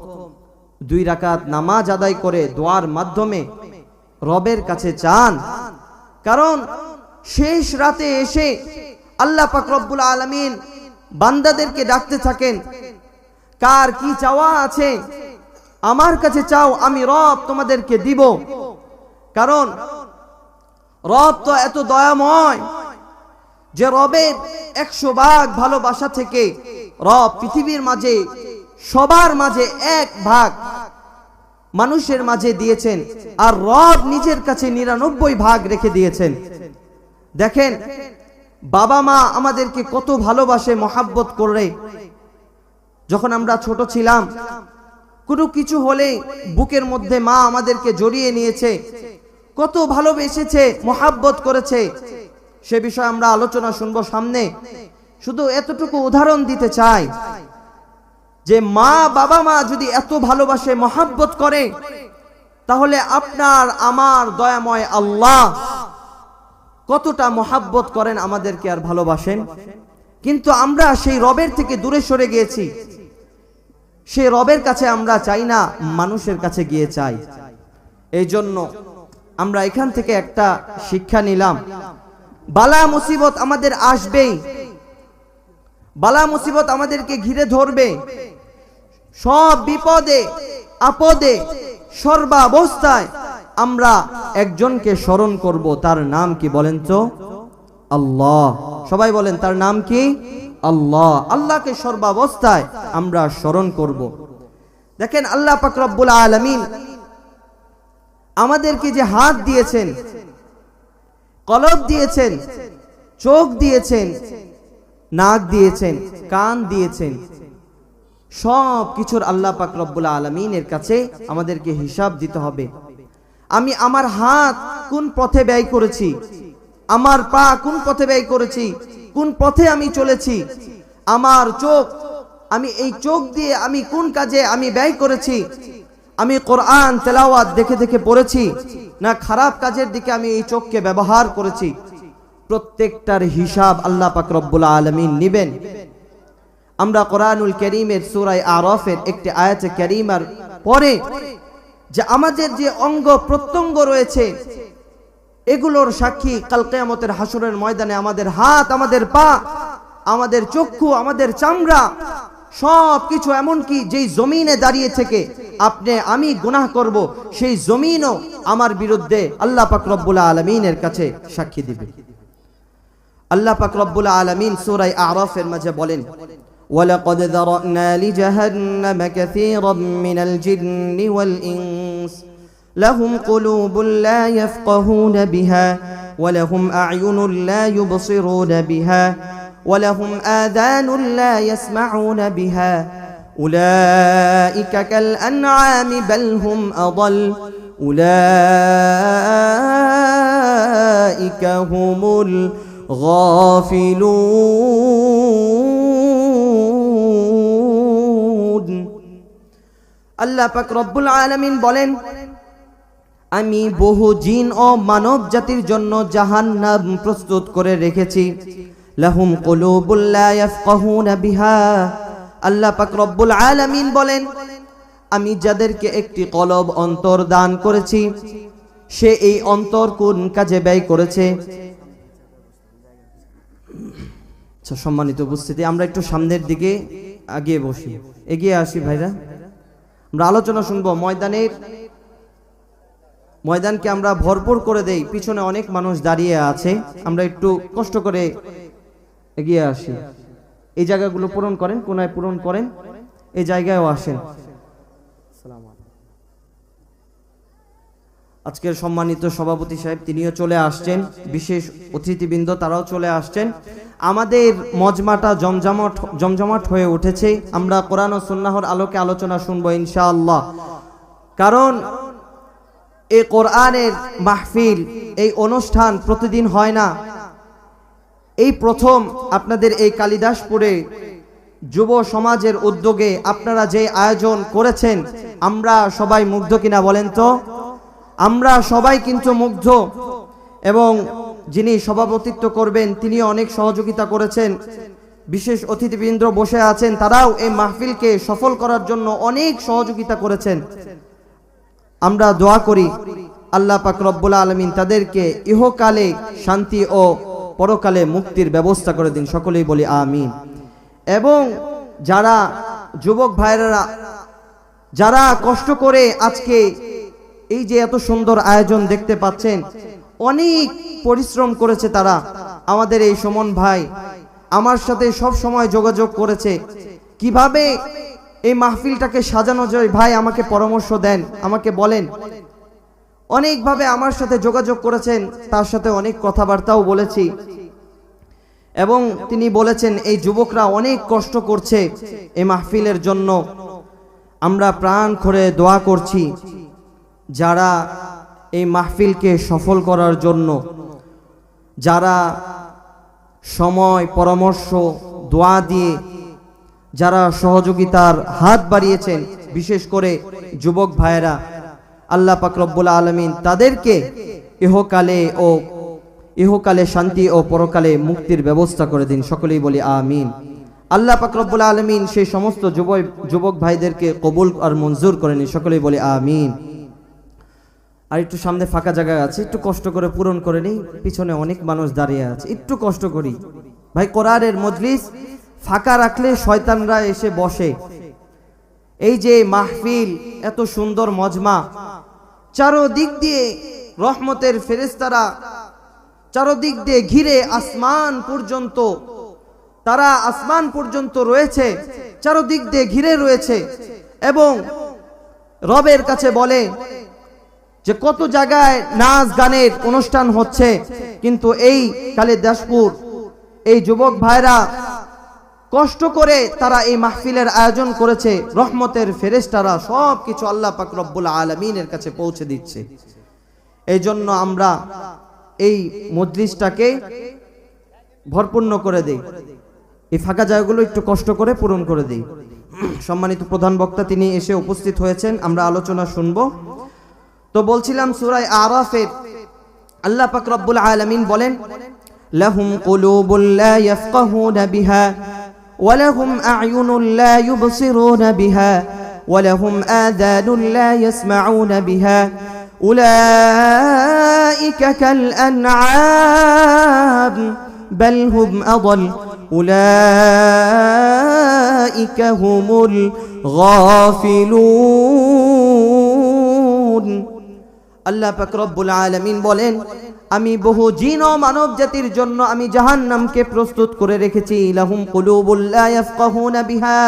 2 রাকাত নামাজ আদায় করে দোয়ার মাধ্যমে রবের কাছে চান। কারণ শেষ রাতে এসে আল্লাহ পাক রব্বুল আলামিন বান্দাদেরকে ডাকতে থাকেন, কার কি চাওয়া আছে আমার কাছে চাও, আমি রব তোমাদেরকে দিব। কারণ রব তো এত দয়াময় যে রবের 100 ভাগ ভালোবাসা থেকে রব পৃথিবীর মাঝে সবার মাঝে 1 ভাগ মানুষের মাঝে দিয়েছেন, আর রব নিজের কাছে 99 ভাগ রেখে দিয়েছেন। দেখেন বাবা মা আমাদেরকে কত ভালোবাসে, মহাব্বত করে। যখন আমরা ছোট ছিলাম, কোনো কিছু হলে বুকের মধ্যে মা আমাদেরকে জড়িয়ে নিয়েছে, কত ভালোবেসেছে, মহাব্বত করেছে। সে বিষয়ে আমরা আলোচনা শুনবো সামনে। শুধু এতটুকু উদাহরণ দিতে চাই যে বাবা মা যদি এত ভালোবাসে, মহাব্বত করে, তাহলে আপনার আমার দয়াময় আল্লাহ কতটা মহাব্বত করেন, আমাদেরকে আর ভালোবাসেন। কিন্তু আমরা সেই রবের থেকে দূরে সরে গিয়েছি। সেই রবের কাছে আমরা চাই না, মানুষের কাছে গিয়ে চাই। এই জন্য আমরা এখান থেকে একটা শিক্ষা নিলাম, বালা মুসিবত আমাদের আসবেই, বালা মুসিবত আমাদেরকে ঘিরে ধরবে। সব বিপদে আপদে সর্বাবস্থায় আমরা একজনকে স্মরণ করব, তার নাম কি বলেন তো? আল্লাহ। সবাই বলেন তার নাম কি? আল্লাহ। আল্লাহকে সর্বাবস্থায় আমরা স্মরণ করব। দেখেন আল্লাহ পাক রব্বুল আলামিন আমাদেরকে যে হাত দিয়েছেন, কলব দিয়েছেন, চোখ দিয়েছেন, নাক দিয়েছেন, কান দিয়েছেন, সব কিছুর আল্লাহ পাক রব্বুল আলামিনের কাছে আমাদেরকে হিসাব দিতে হবে। আমি আমার হাত কোন পথে ব্যয় করেছি, আমার পা কোন পথে ব্যয় করেছি, কোন পথে আমি চলেছি, আমার চোখ, আমি এই চোখ দিয়ে আমি কোন কাজে আমি ব্যয় করেছি, আমি কোরআন তেলাওয়াত দেখে দেখে পড়েছি, না খারাপ কাজের দিকে আমি এই চোখকে ব্যবহার করেছি। প্রত্যেকটার হিসাব আল্লাহ পাক রব্বুল আলামিন নেবেন। আমরা কোরআনুল কারীমের সূরা আরাফের একটি আয়াতে কারীমার পরে যে আমাদের যে অঙ্গ প্রত্যঙ্গ রয়েছে, এগুলোর সাক্ষী কাল কিয়ামতের হাসরের ময়দানে আমাদের হাত, আমাদের পা, আমাদের চক্ষু, আমাদের চামড়া, সব কিছু, এমনকি যেই জমিনে দাঁড়িয়ে থেকে আপনি আমি গুনাহ করব, সেই জমিনও আমার বিরুদ্ধে আল্লাহ পাক রব্বুল আলামিনের কাছে সাক্ষী দিবে। আল্লাহ পাক রব্বুল আলামিন সূরা আরাফের মাঝে বলেন, وَلَقَدْ ذَرَأْنَا لِجَهَنَّمَ كَثِيرًا مِنَ الْجِنِّ وَالْإِنسِ لَهُمْ قُلُوبٌ لَا يَفْقَهُونَ بِهَا وَلَهُمْ أَعْيُنٌ لَا يُبْصِرُونَ بِهَا وَلَهُمْ آذَانٌ لَا يَسْمَعُونَ بِهَا উলাইকা কাল আনআমি বাল হুম আদাল উলাইকা হুমুল গাফিলুন। আল্লাহ পাক রব্বুল আলামিন বলেন, আমি বহু জিন ও মানব জাতির জন্য জাহান্নাম প্রস্তুত করে রেখেছি। লাহুম কুলুবুল লা ইয়াফকাহুনা বিহা। আল্লাহ পাক রব্বুল আলামিন বলেন, আমি যাদেরকে একটি কলব অন্তর দান করেছি, সে এই অন্তর কোন কাজে ব্যয় করেছে। আচ্ছা, সম্মানিত উপস্থিতি, আমরা একটু সামনের দিকে এগিয়ে আসি ভাইরা। আমরা আলোচনা শুনবো। ময়দানকে আমরা ভরপুর করে দেই, পিছনে অনেক মানুষ দাঁড়িয়ে আছে, আমরা একটু কষ্ট করে এগিয়ে আসি। এই জায়গাগুলো পূরণ করেন, কোনায় পূরণ করেন, এই জায়গায়ও আসেন। আজকের সম্মানিত সভাপতি সাহেব তিনিও চলে আসছেন, বিশেষ অতিথিবৃন্দ তারাও চলে আসছেন। আমাদের মজমাটা জমজমাট হয়ে উঠেছে। আমরা কোরআন ও সুন্নাহর আলোকে আলোচনা শুনবো ইনশাআল্লাহ। কারণ এই কোরআনের মাহফিল, এই অনুষ্ঠান প্রতিদিন হয় না। এই প্রথম আপনাদের এই কালিদাসপুরে যুব সমাজের উদ্যোগে আপনারা যে আয়োজন করেছেন, আমরা সবাই মুগ্ধ কিনা বলেন তো? আমরা সবাই কিন্তু মুগ্ধ। এবং যিনি সভাপতিত্ব করবেন তিনি অনেক সহযোগিতা করেছেন। বিশেষ অতিথিবৃন্দ বসে আছেন, তারাও এই মাহফিলকে সফল করার জন্য অনেক সহযোগিতা করেছেন। আমরা দোয়া করি আল্লাহ পাক রব্বুল আলামিন তাদেরকে ইহকালে শান্তি ও পরকালে মুক্তির ব্যবস্থা করে দিন, সকলেই বলি আমিন। এবং যারা যুবক ভাইরা যারা কষ্ট করে আজকে এই যে এত সুন্দর আয়োজন দেখতে পাচ্ছেন, অনেক পরিশ্রম করেছে তারা। আমাদের এই সুমন ভাই আমার সাথে সব সময় যোগাযোগ করেছে, কিভাবে এই মাহফিলটাকে সাজানো যায়। ভাই আমাকে পরামর্শ দেন, আমাকে বলেন। অনেকভাবে আমার সাথে যোগাযোগ করেছেন, তার সাথে অনেক কথাবার্তাও বলেছি। এবং তিনি বলেছেন এই যুবকরা অনেক কষ্ট করছে এই মাহফিলের জন্য। আমরা প্রাণ করে দোয়া করছি যারা এই মাহফিলকে সফল করার জন্য, যারা সময়, পরামর্শ, দোয়া দিয়ে যারা সহযোগিতার হাত বাড়িয়েছেন, বিশেষ করে যুবক ভাইয়েরা, আল্লাহ পাক রব্বুল আলামিন তাদেরকে ইহকালে শান্তি ও পরকালে মুক্তির ব্যবস্থা করে দিন, সকলেই বলি আমিন। আল্লাহ পাক রব্বুল আলামিন সেই সমস্ত যুবক ভাইদেরকে কবুল আর মঞ্জুর করে নিন, সকলেই বলি আমিন। আর একটু সামনে ফাঁকা জায়গা আছে, একটু কষ্ট করে পূরণ করে নিই। পিছনে অনেক মানুষ দাঁড়িয়ে আছে, একটু কষ্ট করি ভাই। কোরআনের মজলিস ফাঁকা রাখলে শয়তানরা এসে বসে। এই যে মাহফিল, এত সুন্দর মজমা, চারদিক দিয়ে রহমতের ফেরেশতারা চারদিক দিয়ে ঘিরে আসমান পর্যন্ত, তারা আসমান পর্যন্ত রয়েছে, চারদিক দিয়ে ঘিরে রয়েছে। এবং রবের কাছে বলে যে কত জায়গায় নাচ গানের অনুষ্ঠান হচ্ছে, কিন্তু এই কালিদাসপুর এই যুবক ভাইরা কষ্ট করে তারা এই মাহফিলের আয়োজন করেছে। রহমতের ফেরেশতারা সব কিছু আল্লাহ পাক রব্বুল আলামিনের কাছে পৌঁছে দিচ্ছে। এই জন্য আমরা এই মজলিসটাকে ভরপূর্ণ করে দেই, এই ফাঁকা জায়গাগুলো একটু কষ্ট করে পূরণ করে দিই। সম্মানিত প্রধান বক্তা তিনি এসে উপস্থিত হয়েছেন, আমরা আলোচনা শুনবো। তো বলছিলাম সূরা আরাফের আল্লাহ পাক রব্বুল আলামিন বলেন, লাহুম কুলুবুল লা ইয়াফকাহুনা বিহা ওয়া লাহুম আ'য়ুনুন লা ইউবসিরুনা বিহা ওয়া লাহুম আযানুন লা ইয়াসমাউনা বিহা উলাইকা কাল আনআম বাল হুম আদাল উলাইকা হুমুল গাফিলুন। আল্লাহ পাক রব্বুল আলামিন বলেন, আমি বহু জিন ও মানব জাতির জন্য আমি জাহান্নামকে প্রস্তুত করে রেখেছি। লাহুম কুলুবুল লা ইয়াফকাহুনা বিহা,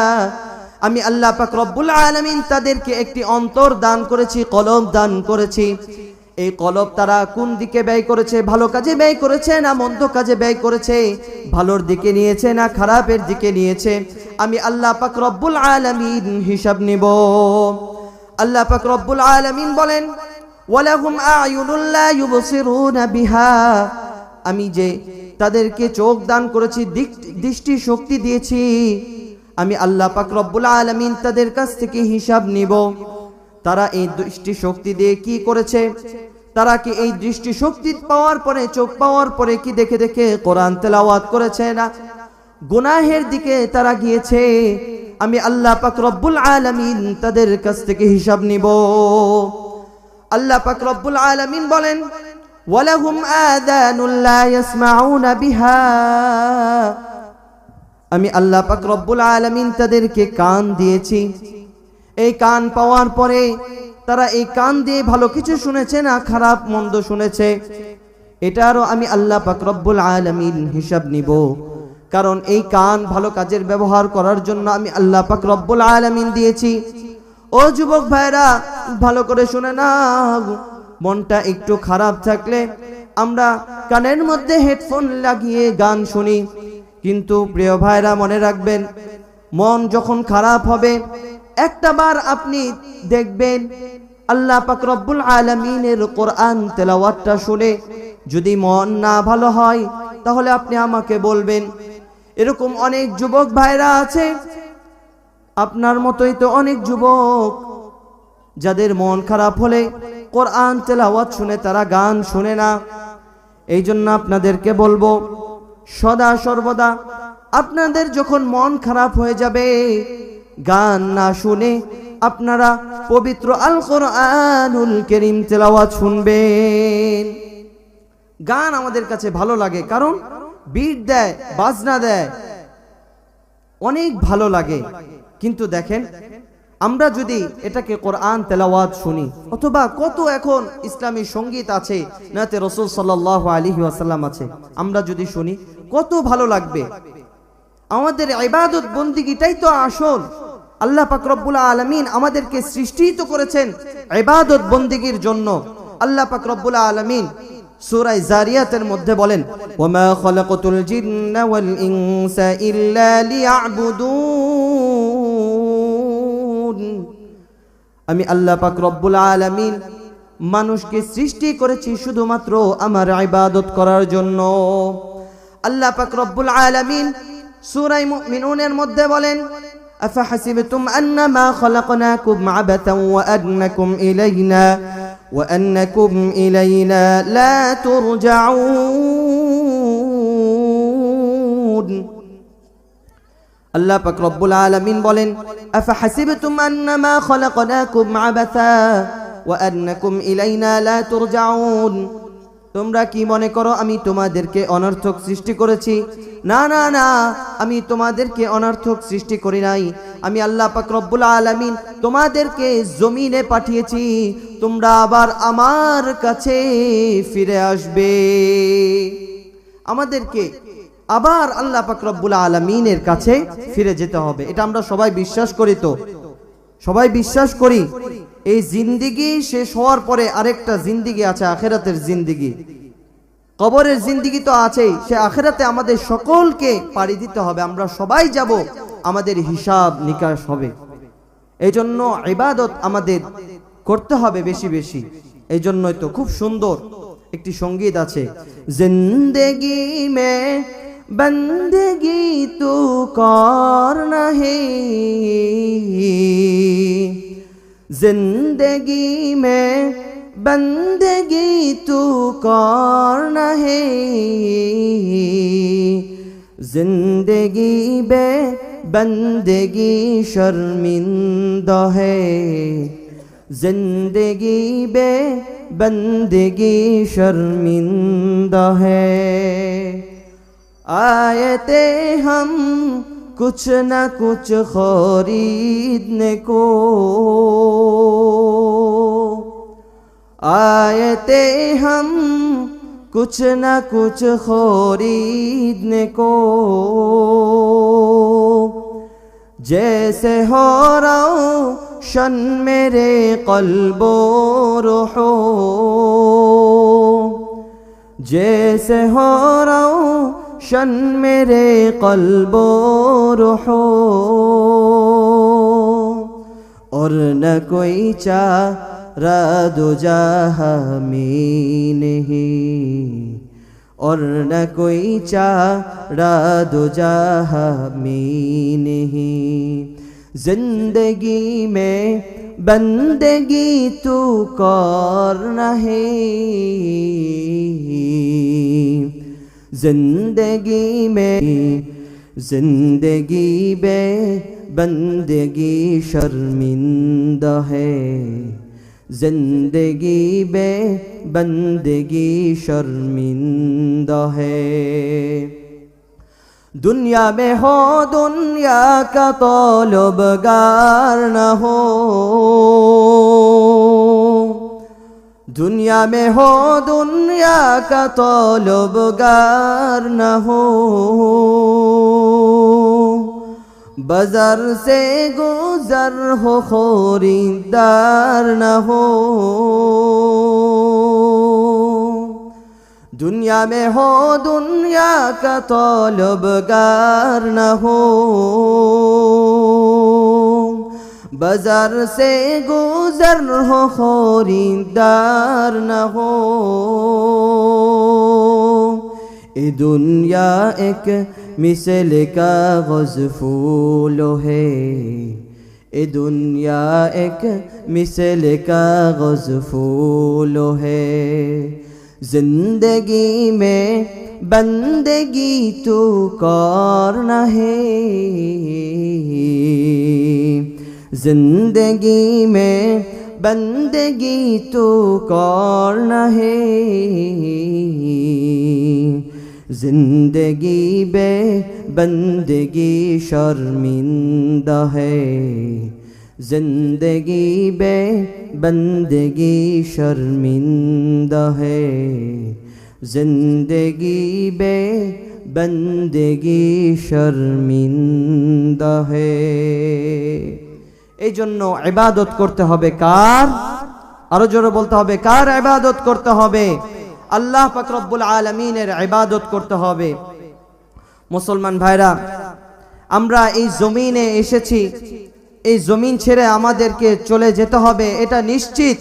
আমি আল্লাহ পাক রব্বুল আলামিন তাদেরকে একটি অন্তর দান করেছি, কলব দান করেছি। এই কলব তারা কোন দিকে ব্যয় করেছে, ভালো কাজে ব্যয় করেছে না মন্দ কাজে ব্যয় করেছে, ভালোর দিকে নিয়েছে না খারাপের দিকে নিয়েছে, আমি আল্লাহ পাক রব্বুল আলামিন হিসাব নিব। আল্লাহ পাক রব্বুল আলামিন বলেন, ওয়ালাহুম আ'য়ুনুন লা ইউবসিরুনা বিহা, আমি যে তাদেরকে চোখ দান করেছি, দৃষ্টি শক্তি দিয়েছি, আমি আল্লাহ পাক রব্বুল আলামিন তাদের কাছ থেকে হিসাব নিব। তারা এই দৃষ্টি শক্তি দিয়ে কি করেছে? তারা কি এই দৃষ্টি শক্তি পাওয়ার পরে, চোখ পাওয়ার পরে কি দেখে দেখে কোরআন তেলাওয়াত করেছে না গুনাহের দিকে তারা গিয়েছে? আমি আল্লাহ পাক রব্বুল আলামিন তাদের কাছ থেকে হিসাব নিব। আল্লাহ পাক রব্বুল আলামিন বলেন, ওয়ালাহুম আযানুন লা ইয়াসমাউনা বিহা, আমি আল্লাহ পাক রব্বুল আলামিন তাদেরকে কান দিয়েছি। এই কান পাওয়ার পরে তারা এই কান দিয়ে ভালো কিছু শুনেছে না খারাপ মন্দ শুনেছে, এটারও আমি আল্লাহ পাক রব্বুল আলামিন হিসাব নিব। কারণ এই কান ভালো কাজের ব্যবহার করার জন্য আমি আল্লাহ পাক রব্বুল আলামিন দিয়েছি। ও যুবক ভাইরা, ভালো করে শুনে না, মনটা একটু খারাপ থাকলে আমরা কানের মধ্যে হেডফোন লাগিয়ে গান শুনি, কিন্তু প্রিয় ভাইরা মনে রাখবেন, মন যখন খারাপ হবে একটা বার আপনি দেখবেন আল্লাহ পাক রব্বুল আলামিনের কোরআন তেলাওয়াতটা শুনে যদি মন না ভালো হয় তাহলে আপনি আমাকে বলবেন। এরকম অনেক যুবক ভাইরা আছে, আপনার মতোই তো অনেক যুবক যাদের মন খারাপ হলে কোরআন তেলাওয়াত শুনে তারা গান শুনে না। এই জন্য আপনাদেরকে বলবো, সদা সর্বদা আপনাদের যখন মন খারাপ হয়ে যাবে, গান না শুনে আপনারা পবিত্র আল কোরআনুল কারীম তেলাওয়াত শুনবেন। গান আমাদের কাছে ভালো লাগে, কারণ বিট দেয়, বাজনা দেয়, অনেক ভালো লাগে। কিন্তু দেখেন, আমরা যদি এটাকে কোরআন তেলাওয়াত শুনি, অথবা কত এখন ইসলামী সঙ্গীত আছে, নাতে রাসূল সাল্লাল্লাহু আলাইহি ওয়াসাল্লাম আছে, আমরা যদি শুনি কত ভালো লাগবে। আমাদের ইবাদত বন্দেগীটাই তো আসল। আল্লাহ পাক রব্বুল আলামিন আমাদেরকে সৃষ্টি তো করেছেন ইবাদত বন্দেগীর জন্য। আল্লাহ পাক রব্বুল আলামিন সূরা যারিয়াতের মধ্যে বলেন, ওয়ামা খালাকাতুল জিন্না ওয়াল ইনসা ইল্লা লিয়াবুদুন, আমি আল্লাহ পাক রব্বুল আলামিন মানুষকে সৃষ্টি করেছি শুধুমাত্র আমার ইবাদত করার জন্য। আল্লাহ পাক রব্বুল আলামিন সূরা মুমিনুনের মধ্যে বলেন, আফাহাসিবতুম আন্নামা খালাকনাকুম আবাতান ওয়া আন্নাকুম ইলাইনা লা তুরজাউন। আল্লাহ পাক রব্বুল আলামিন বলেন, আফাহাসিবতুম আন্নামা খালাকনাকুম আবাতা ওয়া আন্নাকুম ইলাইনা লা তুরজাউন, তোমরা কি মনে করো আমি তোমাদেরকে অনর্থক সৃষ্টি করেছি? না না না, আমি তোমাদেরকে অনর্থক সৃষ্টি করি নাই। আমি আল্লাহ পাক রব্বুল আলামিন তোমাদেরকে জমিনে পাঠিয়েছি, তোমরা আবার আমার কাছে ফিরে আসবে। আমাদেরকে আবার আল্লাহ পাক রব্বুল আলামিনের কাছে ফিরে যেতে হবে, এটা আমরা সবাই বিশ্বাস করি। তো সবাই বিশ্বাস করি এই জিন্দিগি শেষ হওয়ার পরে আরেকটা জিন্দিগি আছে, আখিরাতের জিন্দিগি। কবরের জিন্দিগি তো আছেই, সে আখিরাতে আমাদের সকলকে পাড়ি দিতে হবে, আমরা সবাই যাব, আমাদের হিসাব নিকাশ হবে। এই জন্য ইবাদত আমাদের করতে হবে বেশি বেশি। এই জন্যই তো খুব সুন্দর একটি সঙ্গীত আছে, জিন্দেগি মে বন্দেগি তু করনা হে, जिंदगी में बंदगी तू करना है, जिंदगी बे बंदगी शर्मिंदा है, जिंदगी बे बंदगी शर्मिंदा है। आए थे हम कुछ न कुछ खरीदने को, आए थे हम कुछ न कुछ खरीदने को, जैसे हो रहा शन मेरे क़ल्बो रूहो, जैसे हो रोशन मेरे क़ल्बो रूहो और न कोई चारा दो जहां में नहीं और न कोई चारा दो जहां में नहीं जिंदगी में बंदगी तू करना है जिंदगी में जिंदगी बे बंदगी शर्मिंदा है जिंदगी बे बंदगी शर्मिंदा है दुनिया में हो दुनिया का तौलबगार न हो दुनिया में हो दुनिया का तौलबगार न हो बाजार से गुजर हो खरीदार न हो दुनिया में हो दुनिया का तौलबगार न हो बाजार से गुजर हो खरीदार न हो ये दुनिया एक मिसल कागज़ फूल है ये दुनिया एक मिसल कागज़ फूल है जिंदगी में बंदगी तू करना है जिंदगी में बंदगी तू करना है जिंदगी बे बंदगी शर्मिंदा है जिंदगी बे बंदगी शर्मिंदा है जिंदगी बे बंदगी शर्मिंदा है এই জন্য ইবাদত করতে হবে কার আরো জোরে বলতে হবে কার ইবাদত করতে হবে আল্লাহ পাক রব্বুল আলামিনের ইবাদত করতে হবে মুসলমান ভাইরা আমরা এই জমিনে এসেছি এই জমিন ছেড়ে আমাদেরকে চলে যেতে হবে এটা নিশ্চিত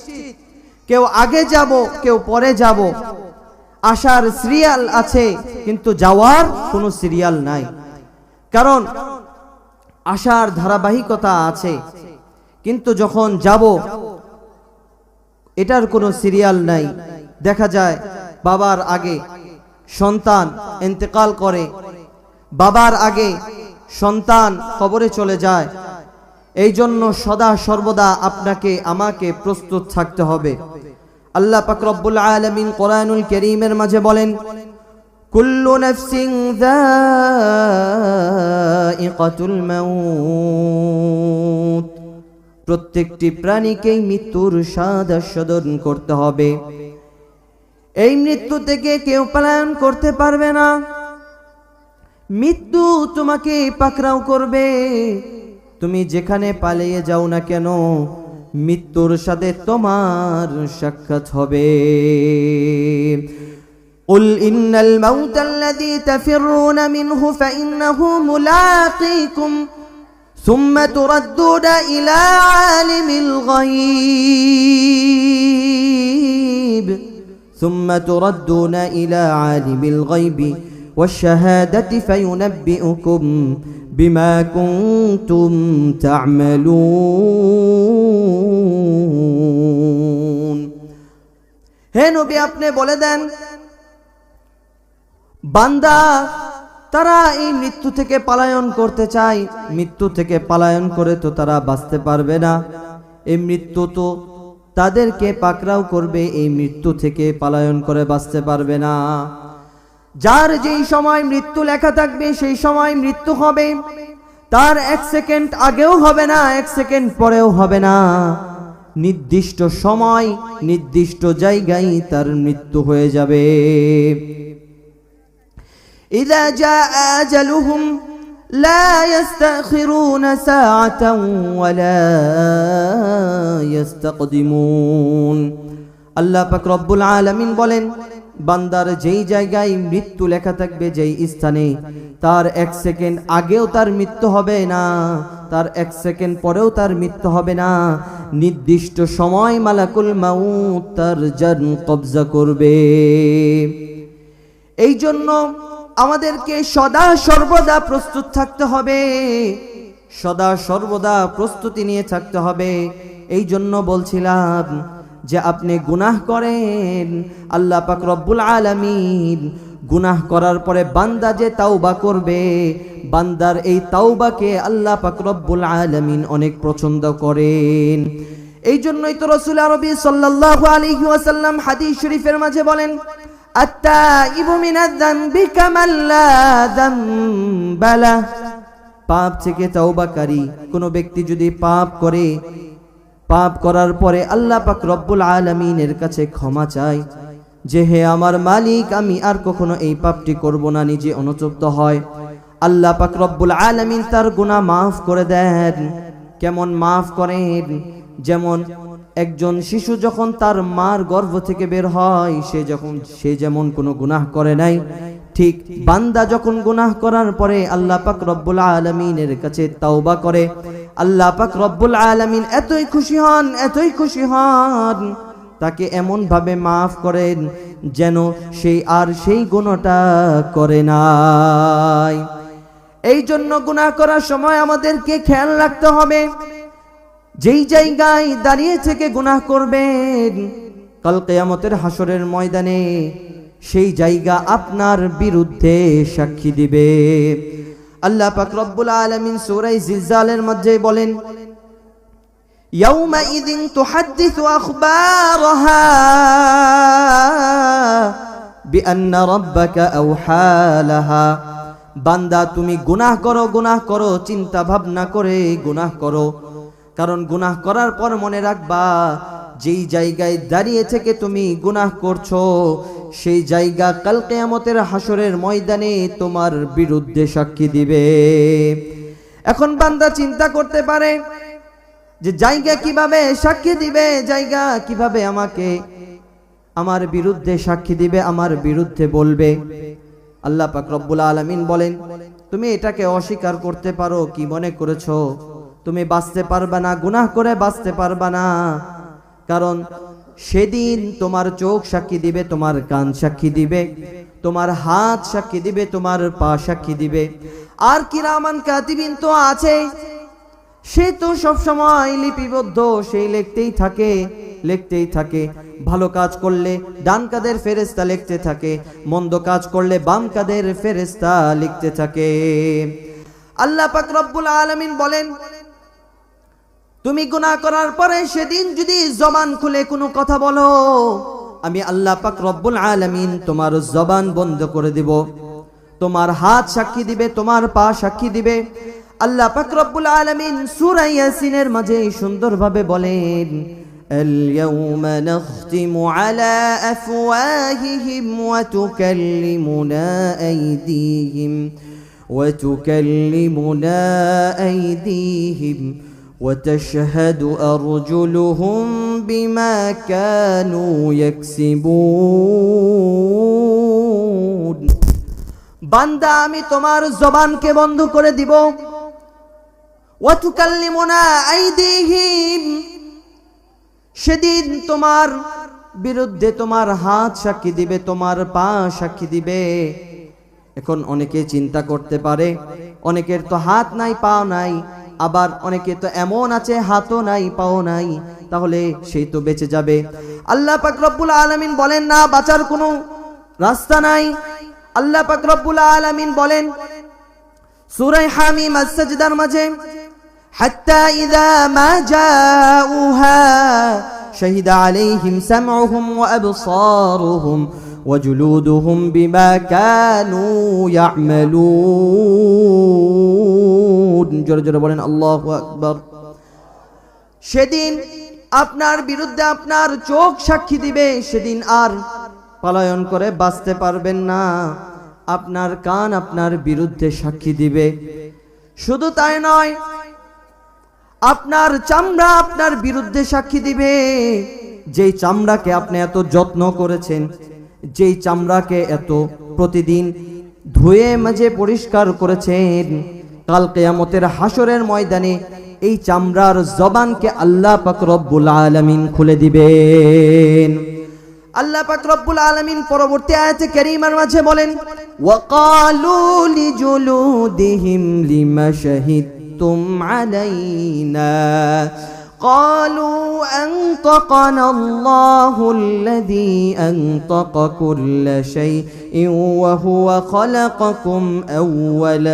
কেউ আগে যাব কেউ পরে যাব আসার সিরিয়াল আছে কিন্তু যাওয়ার কোনো সিরিয়াল নাই কারণ আসার ধারাবাহিকতা আছে কিন্তু যখন যাব এটার কোনো সিরিয়াল নাই দেখা যায় বাবার আগে সন্তান ইন্তেকাল করে বাবার আগে সন্তান কবরে চলে যায় এই জন্য সদা সর্বদা আপনাকে আমাকে প্রস্তুত থাকতে হবে আল্লাহ পাক রব্বুল আলামিন কোরআনুল কারীমের মাঝে বলেন কুল্লু নাফসিন যায়িকাতুল মাউত প্রত্যেকটি প্রাণীকেই মৃত্যুর স্বাদ আস্বাদন করতে হবে এই মৃত্যু থেকে কেউ পলায়ন করতে পারবে না মৃত্যু তোমাকে পাকড়াও করবে তুমি যেখানে পালিয়ে যাও না কেন মৃত্যুর সাথে তোমার সাক্ষাৎ হবে قل إن الموت الذي تفرون منه فإنه ملاقيكم ثم تردون إلى عالم الغيب ثم تردون إلى عالم الغيب والشهادة فينبئكم بما كنتم تعملون হে নবী আপনি বলে দেন বান্দা তারা এই মৃত্যু থেকে পলায়ন করতে চায় মৃত্যু থেকে পলায়ন করে তো তারা বাঁচতে পারবে না এই মৃত্যু তো তাদেরকে পাকড়াও করবে এই মৃত্যু থেকে পলায়ন করে বাঁচতে পারবে না যার যেই সময় মৃত্যু লেখা থাকবে সেই সময় মৃত্যু হবে তার এক সেকেন্ড আগেও হবে না এক সেকেন্ড পরেও হবে না নির্দিষ্ট সময় নির্দিষ্ট জায়গায় তার মৃত্যু হয়ে যাবে ইযা জাআ আজালুহুম লা ইস্তাখিরুনা সাআতান ওয়া লা ইস্তাকদিমুন আল্লাহ পাক রব্বুল আলামিন বলেন বান্দার যেই জায়গায় মৃত্যু লেখা থাকবে, যেই স্থানে, তার 1 সেকেন্ড আগেও তার মৃত্যু হবে না, তার 1 সেকেন্ড পরেও তার মৃত্যু হবে না। নির্দিষ্ট সময় মালাকুল মাউত তার জান কবজা করবে। এই জন্য আমাদেরকে সদা সর্বদা প্রস্তুত থাকতে হবে, সদা সর্বদা প্রস্তুতি নিয়ে থাকতে হবে। এই জন্য বলছিলাম যে আপনি গুনাহ করেন, আল্লাহ পাক রব্বুল আলামিন গুনাহ করার পরে বান্দা যে তাওবা করবে, বান্দার এই তাওবাকে আল্লাহ পাক রব্বুল আলামিন অনেক পছন্দ করেন। এই জন্যই তো রাসূল আরবি সাল্লাল্লাহু আলাইহি ওয়াসাল্লাম হাদিস শরীফের মাঝে বলেন, আত-তাইবু মিনায-যামবি কামান লা যামবা লাহ। পাপ থেকে তাওবাকারী কোন ব্যক্তি যদি পাপ করে, পাপ করার পরে আল্লাহ পাক রব্বুল আলামিনের কাছে ক্ষমা চায় যে হে আমার মালিক, আমি আর কখনো এই পাপটি করব না, নিজে অনুতপ্ত হয়, আল্লাহ পাক রব্বুল আলামিন তার গুনাহ মাফ করে দেন। কেমন মাফ করেন? যেমন একজন শিশু যখন তার মার গর্ভ থেকে বের হয়, সে যেমন কোনো গুনাহ করে নাই, ঠিক বান্দা যখন গুনাহ করার পরে আল্লাহ পাক রব্বুল আলামিনের কাছে তাওবা করে, আল্লাহ পাক রব্বুল আলামিন এতই খুশি হন, এতই খুশি হন, তাকে এমন ভাবে মাফ করেন যেন সেই আর সেই গুনাহটা করে নাই। এই জন্য গুনাহ করার সময় আমাদেরকে খেয়াল রাখতে হবে, যেই জায়গায় দাঁড়িয়ে থেকে গুনাহ করবেন, কাল কিয়ামতের হাসরের ময়দানে সেই জায়গা আপনার বিরুদ্ধে সাক্ষী দিবে। আল্লাহ পাক রব্বুল আলামিন সূরা জিলজালের মধ্যে বলেন, ইয়াউমাইযিন তুহাদ্দিসু আখবারাহা বিআন্না রাব্বাকা আওহা লাহা। বান্দা তুমি গুনাহ করো, চিন্তা ভাবনা করে গুনাহ করো, কারণ গুনাহ করার পর মনে রাখবা যেই জায়গায় দাঁড়িয়ে থেকে তুমি গুনাহ করছো, সেই জায়গা কাল কিয়ামতের হাসরের ময়দানে তোমার বিরুদ্ধে সাক্ষী দিবে। এখন বান্দা চিন্তা করতে পারে যে জায়গা কিভাবে সাক্ষী দিবে, জায়গা কিভাবে আমাকে আমার বিরুদ্ধে সাক্ষী দিবে, আমার বিরুদ্ধে বলবে। আল্লাহ পাক রব্বুল আলামিন বলেন, তুমি এটাকে অস্বীকার করতে পারো, কি মনে করেছো তুমি বাঁচতে পারবা না, গুনাহ করে বাঁচতে পারবা না? কারণ সেদিন তোমার চোখ সাক্ষী দিবে, তোমার কান সাক্ষী দিবে, তোমার হাত সাক্ষী দিবে, তোমার পা সাক্ষী দিবে, আর কিরামান কাতিবিন তো আছে, সে তো সব সময় লিপিবদ্ধ, সেই লিখতেই থাকে। ভালো কাজ করলে ডান কাঁধের ফেরেশতা লিখতে থাকে, মন্দ কাজ করলে বাম কাঁধের ফেরেশতা লিখতে থাকে। আল্লাহ পাক রব্বুল আলামিন বলেন, তুমি গুনাহ করার পরে সেদিন যদি জবান খুলে কোনো কথা বলো, আমি আল্লাহ পাক রব্বুল আলামিন তোমার জবান বন্ধ করে দিব। তোমার হাত সাক্ষী দিবে, তোমার পা সাক্ষী দিবে। আল্লাহ পাক রব্বুল আলামিন সূরা ইয়াসিনের মাঝে সুন্দরভাবে বলেন, আল-ইয়াওমা নাখতিমু আলা আফওয়াহিহিম ওয়া তুকাল্লিমুনা আইদিহিম وتشهد أرجلهم بما كانوا يكسبون। বান্দা আমি তোমার জবানকে বন্ধ করে দিব, ওয়াতুকাল্লিমুনা আইদিহিম, সেদিন তোমার বিরুদ্ধে তোমার হাত সাক্ষী দিবে, তোমার পা সাক্ষী দিবে। এখন অনেকে চিন্তা করতে পারে, অনেকের তো হাত নাই, পা নাই, আবার অনেকে তো এমন আছে হাতও নাই পাও নাই, তাহলে সেই তো বেঁচে যাবে। আল্লাহ পাক রব্বুল আলামিন বলেন, না, বাঁচার কোনো রাস্তা নাই। আল্লাহ পাক রব্বুল আলামিন বলেন সূরা হামিম আস-সাজদার মাঝে, হাত্তা ইযা মা জাউহা শাহিদা আলাইহিম সামউহুম ওয়া আবসারুহুম ওয়া জুলুদুহুম বিমা কানু ইয়া'মালুন। জোরে জোরে বলেন আল্লাহু আকবার। সেদিন আপনার বিরুদ্ধে আপনার চোখ সাক্ষী দিবে, সেদিন আর পলায়ন করে বাঁচতে পারবেন না। আপনার কান আপনার বিরুদ্ধে সাক্ষী দিবে। শুধু তাই নয়, আপনার চামড়া আপনার বিরুদ্ধে সাক্ষী দিবে। যেই চামড়াকে আপনি এত যত্ন করেছেন, যেই চামড়াকে এত প্রতিদিন ধুয়ে মাজে পরিষ্কার করেছেন, কাল কিয়ামতের হাসরের ময়দানে এই চামড়ার জবানকে আল্লাহ পাক রব্বুল আলামিন খুলে দিবেন। আল্লাহ পাক রব্বুল আলামিন পরবর্তী আয়াতে কারীমার মাঝে বলেন, ওয়াকালু লিজুলুদিহিম লিমা শাহিদতুম আলাইনা قالوا أنطقنا الله الذي أنطق كل شيء وهو خلقكم أول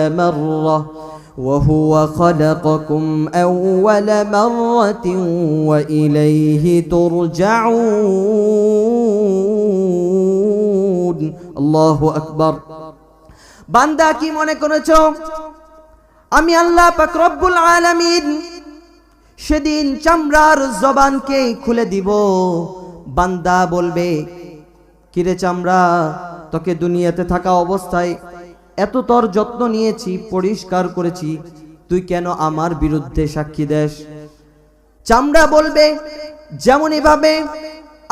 مرة وإليه ترجعون الله أكبر। বান্দা কি মনে করেছো আমি আল্লাহ পাক রব্বুল আলামিন সেদিন চামড়ার জবানকে খুলে দিব? বান্দা বলবে, কিরে চামড়া, তোকে দুনিয়াতে থাকা অবস্থায় এত তোর যত্ন নিয়েছি, পরিষ্কার করেছি, তুই কেন আমার বিরুদ্ধে সাক্ষী দেস? চামড়া বলবে, যেমন এভাবে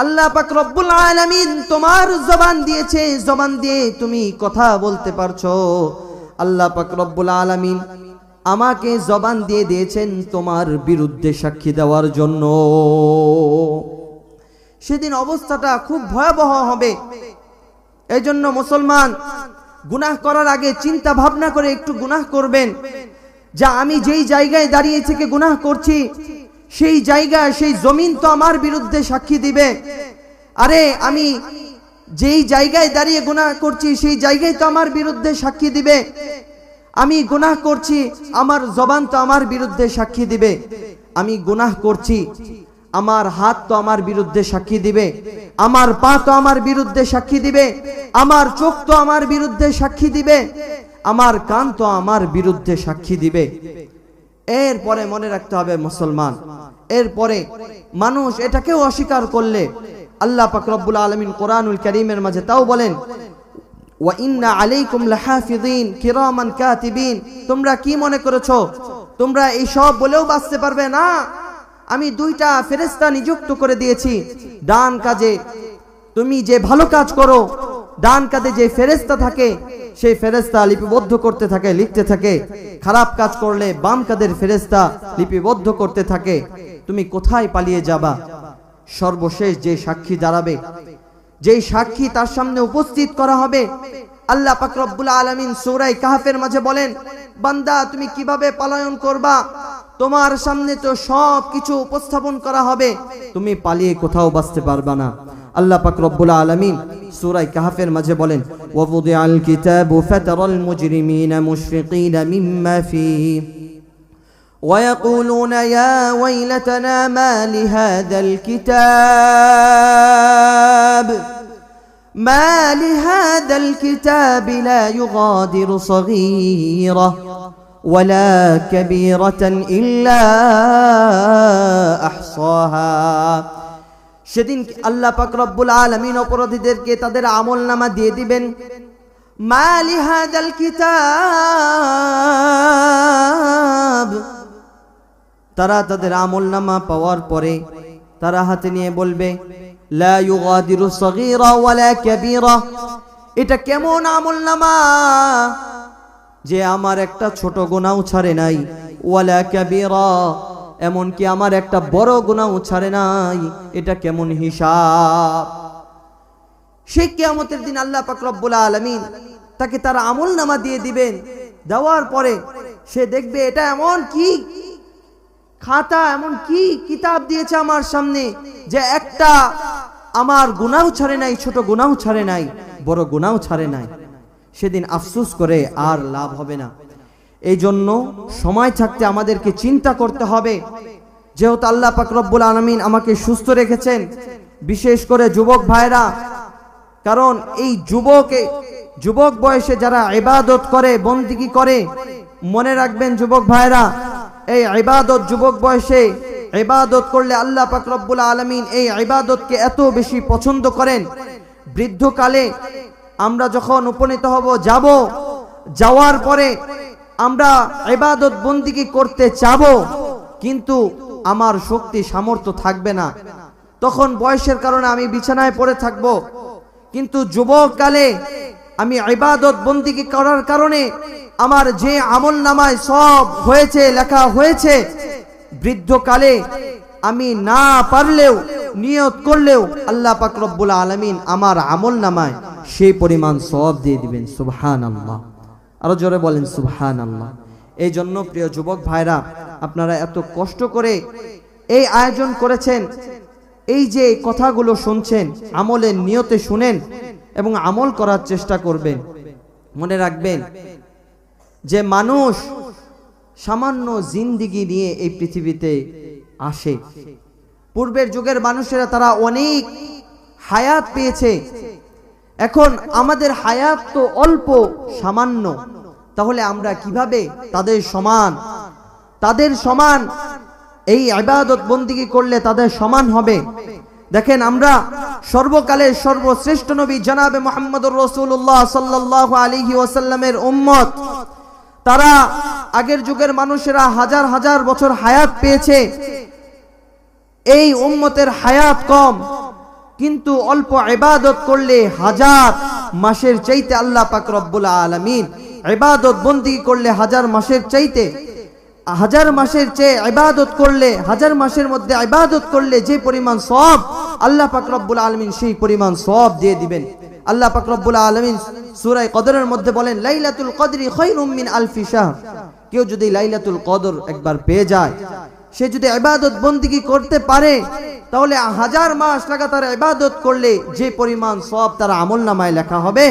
আল্লাহ পাক রব্বুল আলামিন তোমার জবান দিয়েছে, জবান দিয়ে তুমি কথা বলতে পারছো, আল্লাহ পাক রব্বুল আলামিন আমাকে জবান দিয়ে দিয়েছেন তোমার বিরুদ্ধে সাক্ষী দেওয়ার জন্য। সেদিন অবস্থাটা খুব ভয়াবহ হবে। এই জন্য মুসলমান গুনাহ করার আগে চিন্তা ভাবনা করে একটু গুনাহ করবেন, যা আমি যেই জায়গায় দাঁড়িয়ে থেকে গুনাহ করছি সেই জায়গা, সেই জমিন তো আমার বিরুদ্ধে সাক্ষী দিবে। আরে আমি যেই জায়গায় দাঁড়িয়ে গুনাহ করছি সেই জায়গায় তো আমার বিরুদ্ধে সাক্ষী দিবে। আমি গুনাহ করছি, আমার জবান তো আমার বিরুদ্ধে সাক্ষী দিবে। আমি গুনাহ করছি, আমার হাত তো আমার বিরুদ্ধে সাক্ষী দিবে, আমার পা তো আমার বিরুদ্ধে সাক্ষী দিবে, আমার চোখ তো আমার বিরুদ্ধে সাক্ষী দিবে, আমার কান তো আমার বিরুদ্ধে সাক্ষী দিবে। এরপরে মনে রাখতে হবে মুসলমান, এরপরে মানুষ এটাকেও অস্বীকার করলে আল্লাহ পাক রব্বুল আলামিন কোরআনুল কারীমের মাঝে তাও বলেন, ওয়া ইন্না আলাইকুম লাহাফিযিন কিরামান কাতিবিন। তোমরা কি মনে করেছো তোমরা এই সব বলেও বাঁচতে পারবে না? আমি দুইটা ফেরেশতা নিযুক্ত করে দিয়েছি। ডান কাজে তুমি যে ভালো কাজ করো, ডান কাজে যে ফেরেশতা থাকে সেই ফেরেশতা লিপিবদ্ধ করতে থাকে, লিখতে থাকে। খারাপ কাজ করলে বাম কাদের ফেরেশতা লিপিবদ্ধ করতে থাকে। তুমি কোথায় পালিয়ে যাবা? সর্বশেষ যে সাক্ষী দাঁড়াবে, যেই সাক্ষী তার সামনে উপস্থিত করা হবে, আল্লাহ পাক রব্বুল আলামিন সূরা কাহফের মাঝে বলেন, বান্দা তুমি কিভাবে পলায়ন করবা? তোমার সামনে তো সব কিছু উপস্থাপন করা হবে, তুমি পালিয়ে কোথাও বাঁচতে পারবা না। আল্লাহ পাক রব্বুল আলামিন সূরা কাহফের মাঝে বলেন, ওয়াবুদিআল কিতাবু ফাতারাল মুজরিমিনা মুশফিকিনা মিম্মা ফীহি ويقولون يا ويلتنا ما لهذا الكتاب لا يغادر صغيرة ولا كبيرة إلا أحصاها। সেদিন আল্লাহ পাক রব্বুল আলামিন অপরাধীদেরকে তাদের আমলনামা দিয়ে দিবেন। মা লিহাদাল কিতাব, তারা তাদের আমলনামা পাওয়ার পরে তারা হাতে নিয়ে বলবে, লা ইউগাদিরু সগীরা ওয়ালা কাবীরা। এটা কেমন আমলনামা যে আমার একটা ছোট গুনাহ ছাড়ে নাই, ওয়ালা কাবীরা, এমনকি আমার একটা বড় গুনাহ ছাড়ে নাই। এটা কেমন হিসাব? সেই কিয়ামতের দিন আল্লাহ পাক রব্বুল আলামিন তাকে তার আমলনামা দিয়ে দিবেন। দেওয়ার পরে সে দেখবে এটা এমন কি খাতা, এমন কি কিতাব দিয়েছে আমার সামনে যে একটা আমার গুনাহ ছাড়ে নাই, ছোট গুনাহ ছাড়ে নাই, বড় গুনাহ ছাড়ে নাই। সেদিন আফসোস করে আর লাভ হবে না। এই জন্য সময় থাকতে আমাদেরকে চিন্তা করতে হবে। যেহেতু আল্লাহ পাক রব্বুল আলামিন আমাকে সুস্থ রেখেছেন, বিশেষ করে যুবক ভাইরা, কারণ এই যুবক বয়সে যারা ইবাদত করে, বন্দেগী করে, মনে রাখবেন যুবক ভাইরা, এই ইবাদত যুবক বয়সে ইবাদত করলে আল্লাহ পাক রব্বুল আলামিন এই ইবাদতকে এত বেশি পছন্দ করেন। বৃদ্ধকালে আমরা যখন উপনীত হব, যাওয়ার পরে আমরা ইবাদত বন্দেগী করতে চাবো, কিন্তু আমার শক্তি সামর্থ্য থাকবে না। তখন বয়সের কারণে আমি বিছানায় পড়ে থাকবো, কিন্তু যুবককালে আমি ইবাদত বন্দিগি করার কারণে আমার যে আমল নামায় সব হয়েছে, লেখা হয়েছে, বৃদ্ধকালে আমি না পারলেও নিয়ত করলেও আল্লাহ পাক রব্বুল আলামিন আমার আমল নামায় সেই পরিমাণ সওয়াব দিয়ে দিবেন। সুবহানাল্লাহ, আরো জোরে বলেন সুবহানাল্লাহ। এই জন্য প্রিয় যুবক ভাইরা, আপনারা এত কষ্ট করে এই আয়োজন করেছেন, এই যে কথাগুলো শুনছেন, আমলের নিয়তে শুনেন এবং আমল করার চেষ্টা করবেন। মনে রাখবেন যে মানুষ সামান্য জিন্দিগি নিয়ে এই পৃথিবীতে আসে। পূর্বের যুগের মানুষেরা তারা অনেক হায়াত পেয়েছে, এখন আমাদের হায়াত তো অল্প সামান্য, তাহলে আমরা কিভাবে তাদের সমান এই ইবাদত বন্দিগি করলে তাদের সমান হবে? দেখেন, আমরা সর্বকালের সর্বশ্রেষ্ঠ নবী জনাবে মুহাম্মদুর রাসূলুল্লাহ সাল্লাল্লাহু আলাইহি ওয়াসাল্লামের উম্মত, তারা আগের যুগের মানুষেরা হাজার হাজার বছর হায়াত পেয়েছে। এই উম্মতের হায়াত কম, কিন্তু অল্প ইবাদত করলে হাজার মাসের চাইতে আল্লাহ পাক রব্বুল আলামিন ইবাদত বন্দিগি করলে হাজার মাসের চেয়ে ইবাদত করলে, হাজার মাসের মধ্যে ইবাদত করলে যে পরিমাণ সওয়াব আল্লাহ পাক রব্বুল আলামিন সেই পরিমাণ সওয়াব দিয়ে দিবেন। আল্লাহ পাক রব্বুল আলামিন সূরা কদরের মধ্যে বলেন, লাইলাতুল কদরি খায়রুম মিন আলফি শাহর। কেউ যদি লাইলাতুল কদর একবার পেয়ে যায়, সে যদি ইবাদত বন্দিগি করতে পারে, তাহলে হাজার মাস লাগাতার ইবাদত করলে যে পরিমাণ সওয়াব তার আমলনামায় লেখা হবে,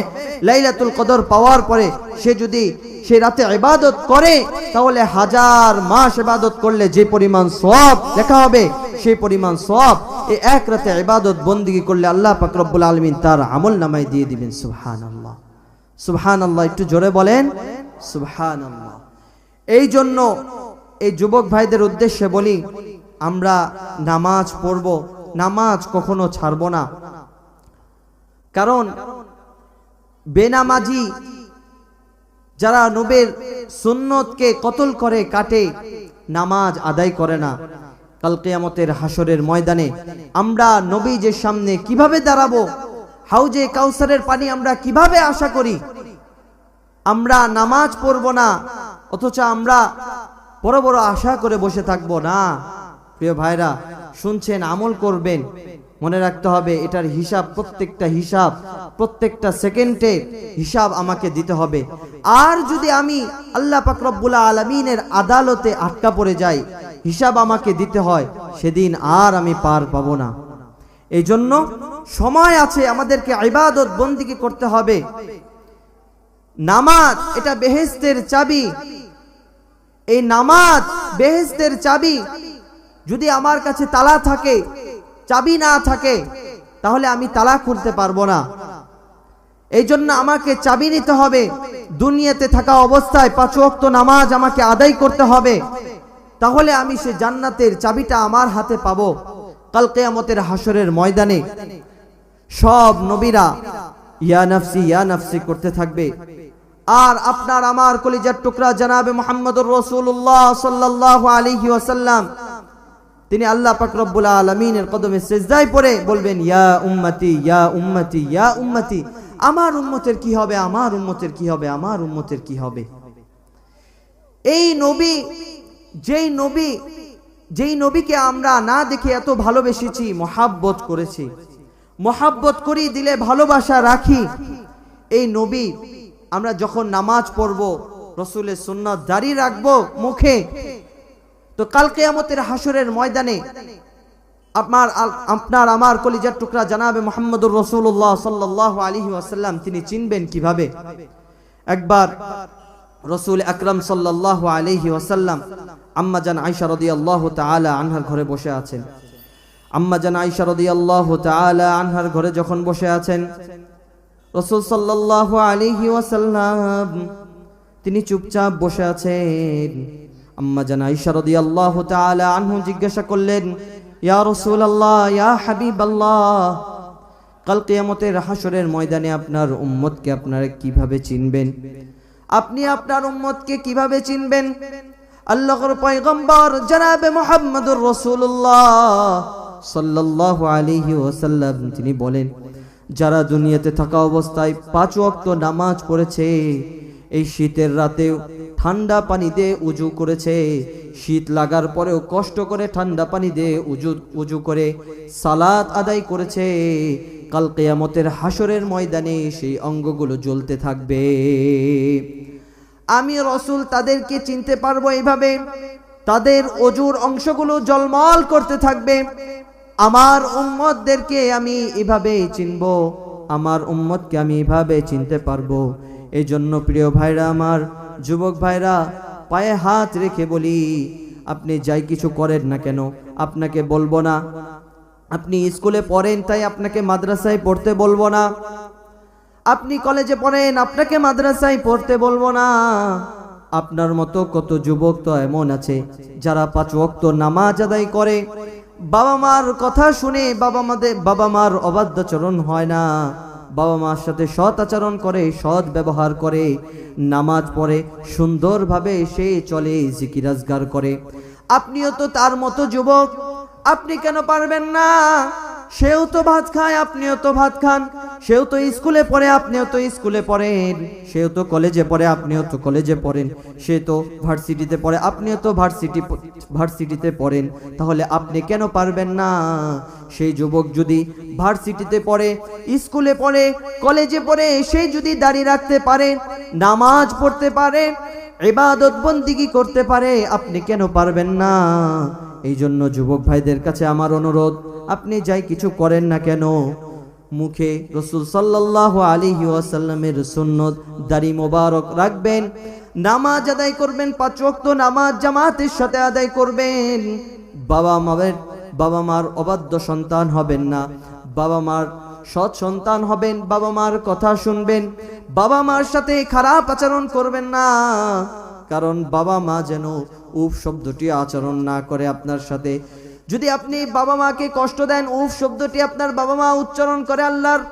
লাইলাতুল কদর পাওয়ার পরে সে যদি সে রাতে ইবাদত করে, তাহলে হাজার মাস ইবাদত করলে যে পরিমাণ সওয়াব লেখা হবে, সেই পরিমাণ সওয়াব এই এক রাতে ইবাদত বন্দিগি করলে আল্লাহ পাক রব্বুল আলামিন তার আমলনামায় দিয়ে দিবেন। সুবহানাল্লাহ, সুবহানাল্লাহ, একটু জোরে বলেন সুবহানাল্লাহ। এই জন্য এই যুবক ভাইদের উদ্দেশ্যে বলি, আমরা নামাজ পড়ব, নামাজ কখনো ছাড়ব না। কারণ বেনামাজি যারা নবীর সুন্নতকে কতল করে কাটে, নামাজ আদায় করে না, কাল কিয়ামতের হাসরের ময়দানে আমরা নবীর সামনে কিভাবে দাঁড়াবো? হাউজে কাউসারের পানি আমরা কিভাবে আশা করি? আমরা নামাজ পড়ব না, অথচ আমরা বড় বড় আশা করে বসে থাকবো না। প্রিয় ভাইরা, শুনছেন, আমল করবেন, মনে রাখতে হবে এটার হিসাব, প্রত্যেকটা সেকেন্ডে হিসাব আমাকে দিতে হবে। আর যদি আমি আল্লাহ পাক রব্বুল আলামিনের আদালতে আটকা পড়ে যাই, হিসাব আমাকে দিতে হয়, সেদিন আর আমি পার পাবো না। এই জন্য সময় আছে, আমাদেরকে ইবাদত বন্দিগি করতে হবে। নামাজ এটা বেহেশতের চাবি, এই নামাজ বেহেশতের চাবি। যদি আমার কাছে তালা থাকে, চাবি না থাকে, তাহলে আমি তালা খুলতে পারবো না। এই জন্য আমাকে চাবি নিতে হবে। দুনিয়াতে থাকা অবস্থায় 5 ওয়াক্ত নামাজ আমাকে আদায় করতে হবে, তাহলে আমি সে জান্নাতের চাবিটা আমার হাতে পাবো। কাল কিয়ামতের হাসরের ময়দানে সব নবীরা ইয়া নাফসি করতে থাকবে, আর আপনার আমার কলিজার টুকরা জনাবে মুহাম্মদুর রাসূলুল্লাহ সাল্লাল্লাহু আলাইহি ওয়াসাল্লাম, তিনি আল্লাহ পাক রব্বুল আলামিনের কদমে সিজদায় পড়ে বলবেন, ইয়া উম্মতি ইয়া উম্মতি ইয়া উম্মতি, আমার উম্মতের কি হবে, আমার উম্মতের কি হবে, আমার উম্মতের কি হবে। এই নবী, যেই নবীকে আমরা না দেখে এত ভালোবেসেছি, মহাব্বত করেছি, মহাব্বত করি, দিলে ভালোবাসা রাখি, এই নবী আমরা যখন নামাজ পড়ব, রাসূলের সুন্নাত জারি রাখবো মুখে, তো কাল কিয়ামতের হাসরের ময়দানে আপনার আমার কলিজার টুকরা জনাবে মুহাম্মদুর রাসূলুল্লাহ সাল্লাল্লাহু আলাইহি ওয়াসাল্লাম তিনি চিনবেন কিভাবে? একবার রাসূল আকরাম সাল্লাল্লাহু আলাইহি ওয়াসাল্লাম আম্মা জান আয়েশা রাদিয়াল্লাহু তাআলা আনহার ঘরে বসে আছেন। আম্মা জান আয়েশা রাদিয়াল্লাহু তাআলা আনহার ঘরে যখন বসে আছেন, রাসূল সাল্লাল্লাহু আলাইহি ওয়াসাল্লাম তিনি চুপচাপ বসে আছেন। আম্মা জান আয়েশা রাদিয়াল্লাহু তাআলা আনহু জিজ্ঞাসা করলেন, ইয়া রাসূলুল্লাহ, ইয়া হাবিবাল্লাহ, কাল কিয়ামতের হাসরের ময়দানে আপনার উম্মতকে আপনারা কিভাবে চিনবেন? আপনি আপনার উম্মতকে কিভাবে চিনবেন? আল্লাহর পয়গম্বর জনাবে মুহাম্মদুর রাসূলুল্লাহ সাল্লাল্লাহু আলাইহি ওয়াসাল্লাম তিনি বলেন, যারা দুনিয়াতে থাকা অবস্থায় 5 ওয়াক্ত নামাজ পড়েছে, এই শীতের রাতেও ঠান্ডা পানি দিয়ে উজু করেছে, শীত লাগার পরেও কষ্ট করে ঠান্ডা পানি দিয়ে উজু করে সালাত আদায় করেছে, কাল কিয়ামতের হাসরের ময়দানে সেই অঙ্গগুলো জ্বলতে থাকবে। আমি রাসূল তাদেরকে চিনতে পারবো এইভাবে, তাদের অজুর অংশগুলো ঝলমল করতে থাকবে। আমার উম্মতদেরকে আমি এভাবে চিনব, আমার উম্মতকে আমি এভাবে চিনতে পারবো। এই জন্য প্রিয় ভাইরা, আমার যুবক ভাইরা, পায়ে হাত রেখে বলি, আপনি যাই কিছু করেন না কেন, আপনাকে বলবো না আপনি স্কুলে পড়েন তাই আপনাকে মাদ্রাসায় পড়তে বলবো না, আপনি কলেজে পড়েন আপনাকে মাদ্রাসায় পড়তে বলবো না। আপনার মতো কত যুবক তো এমন আছে যারা 5 ওয়াক্ত নামাজ আদায় করে, বাবা মার কথা শুনে বাবা মার অবাধ্যাচরণ হয় না, বাবা মার সাথে সৎ আচরণ করে, সৎ ব্যবহার করে, নামাজ পড়ে, সুন্দরভাবে সে চলে, জিকির আজগার করে। আপনিও তো তার মতো যুবক, আপনি কেন পারবেন না? সেও তো ভাত খায়, আপনিও তো ভাত খান, সেও তো স্কুলে পড়ে, আপনিও তো স্কুলে পড়েন, সেও তো কলেজে পড়ে, আপনিও তো কলেজে পড়েন, সে তো ভার্সিটিতে পড়ে, আপনিও তো ভার্সিটিতে পড়েন, তাহলে আপনি কেন পারবেন না? সেই যুবক যদি ভার্সিটিতে পড়ে, স্কুলে পড়ে, কলেজে পড়ে, সে যদি দাড়ি রাখতে পারে, নামাজ পড়তে পারে, ইবাদত বন্দিগি করতে পারে, আপনি কেন পারবেন না? এই জন্য যুবক ভাইদের কাছে আমার অনুরোধ, আপনি যাই কিছু করেন না কেন, মুখে রাসূল সাল্লাল্লাহু আলাইহি ওয়াসাল্লামের সুন্নত দাড়ি মোবারক রাখবেন, নামাজ আদায় করবেন, 5 ওয়াক্ত নামাজ জামাতের সাথে আদায় করবেন, বাবা মার অবাধ্য সন্তান হবেন না, বাবা মার সৎ সন্তান হবেন, বাবা মার কথা শুনবেন, বাবা মার সাথে খারাপ আচরণ করবেন না, কারণ বাবা মা যেন উফ শব্দটি আচরণ না করে আপনার সাথে। যদি আপনি বাবা মাকে কষ্ট দেন, উফ শব্দটি আপনার বাবা মা উচ্চারণ করে, আল্লাহর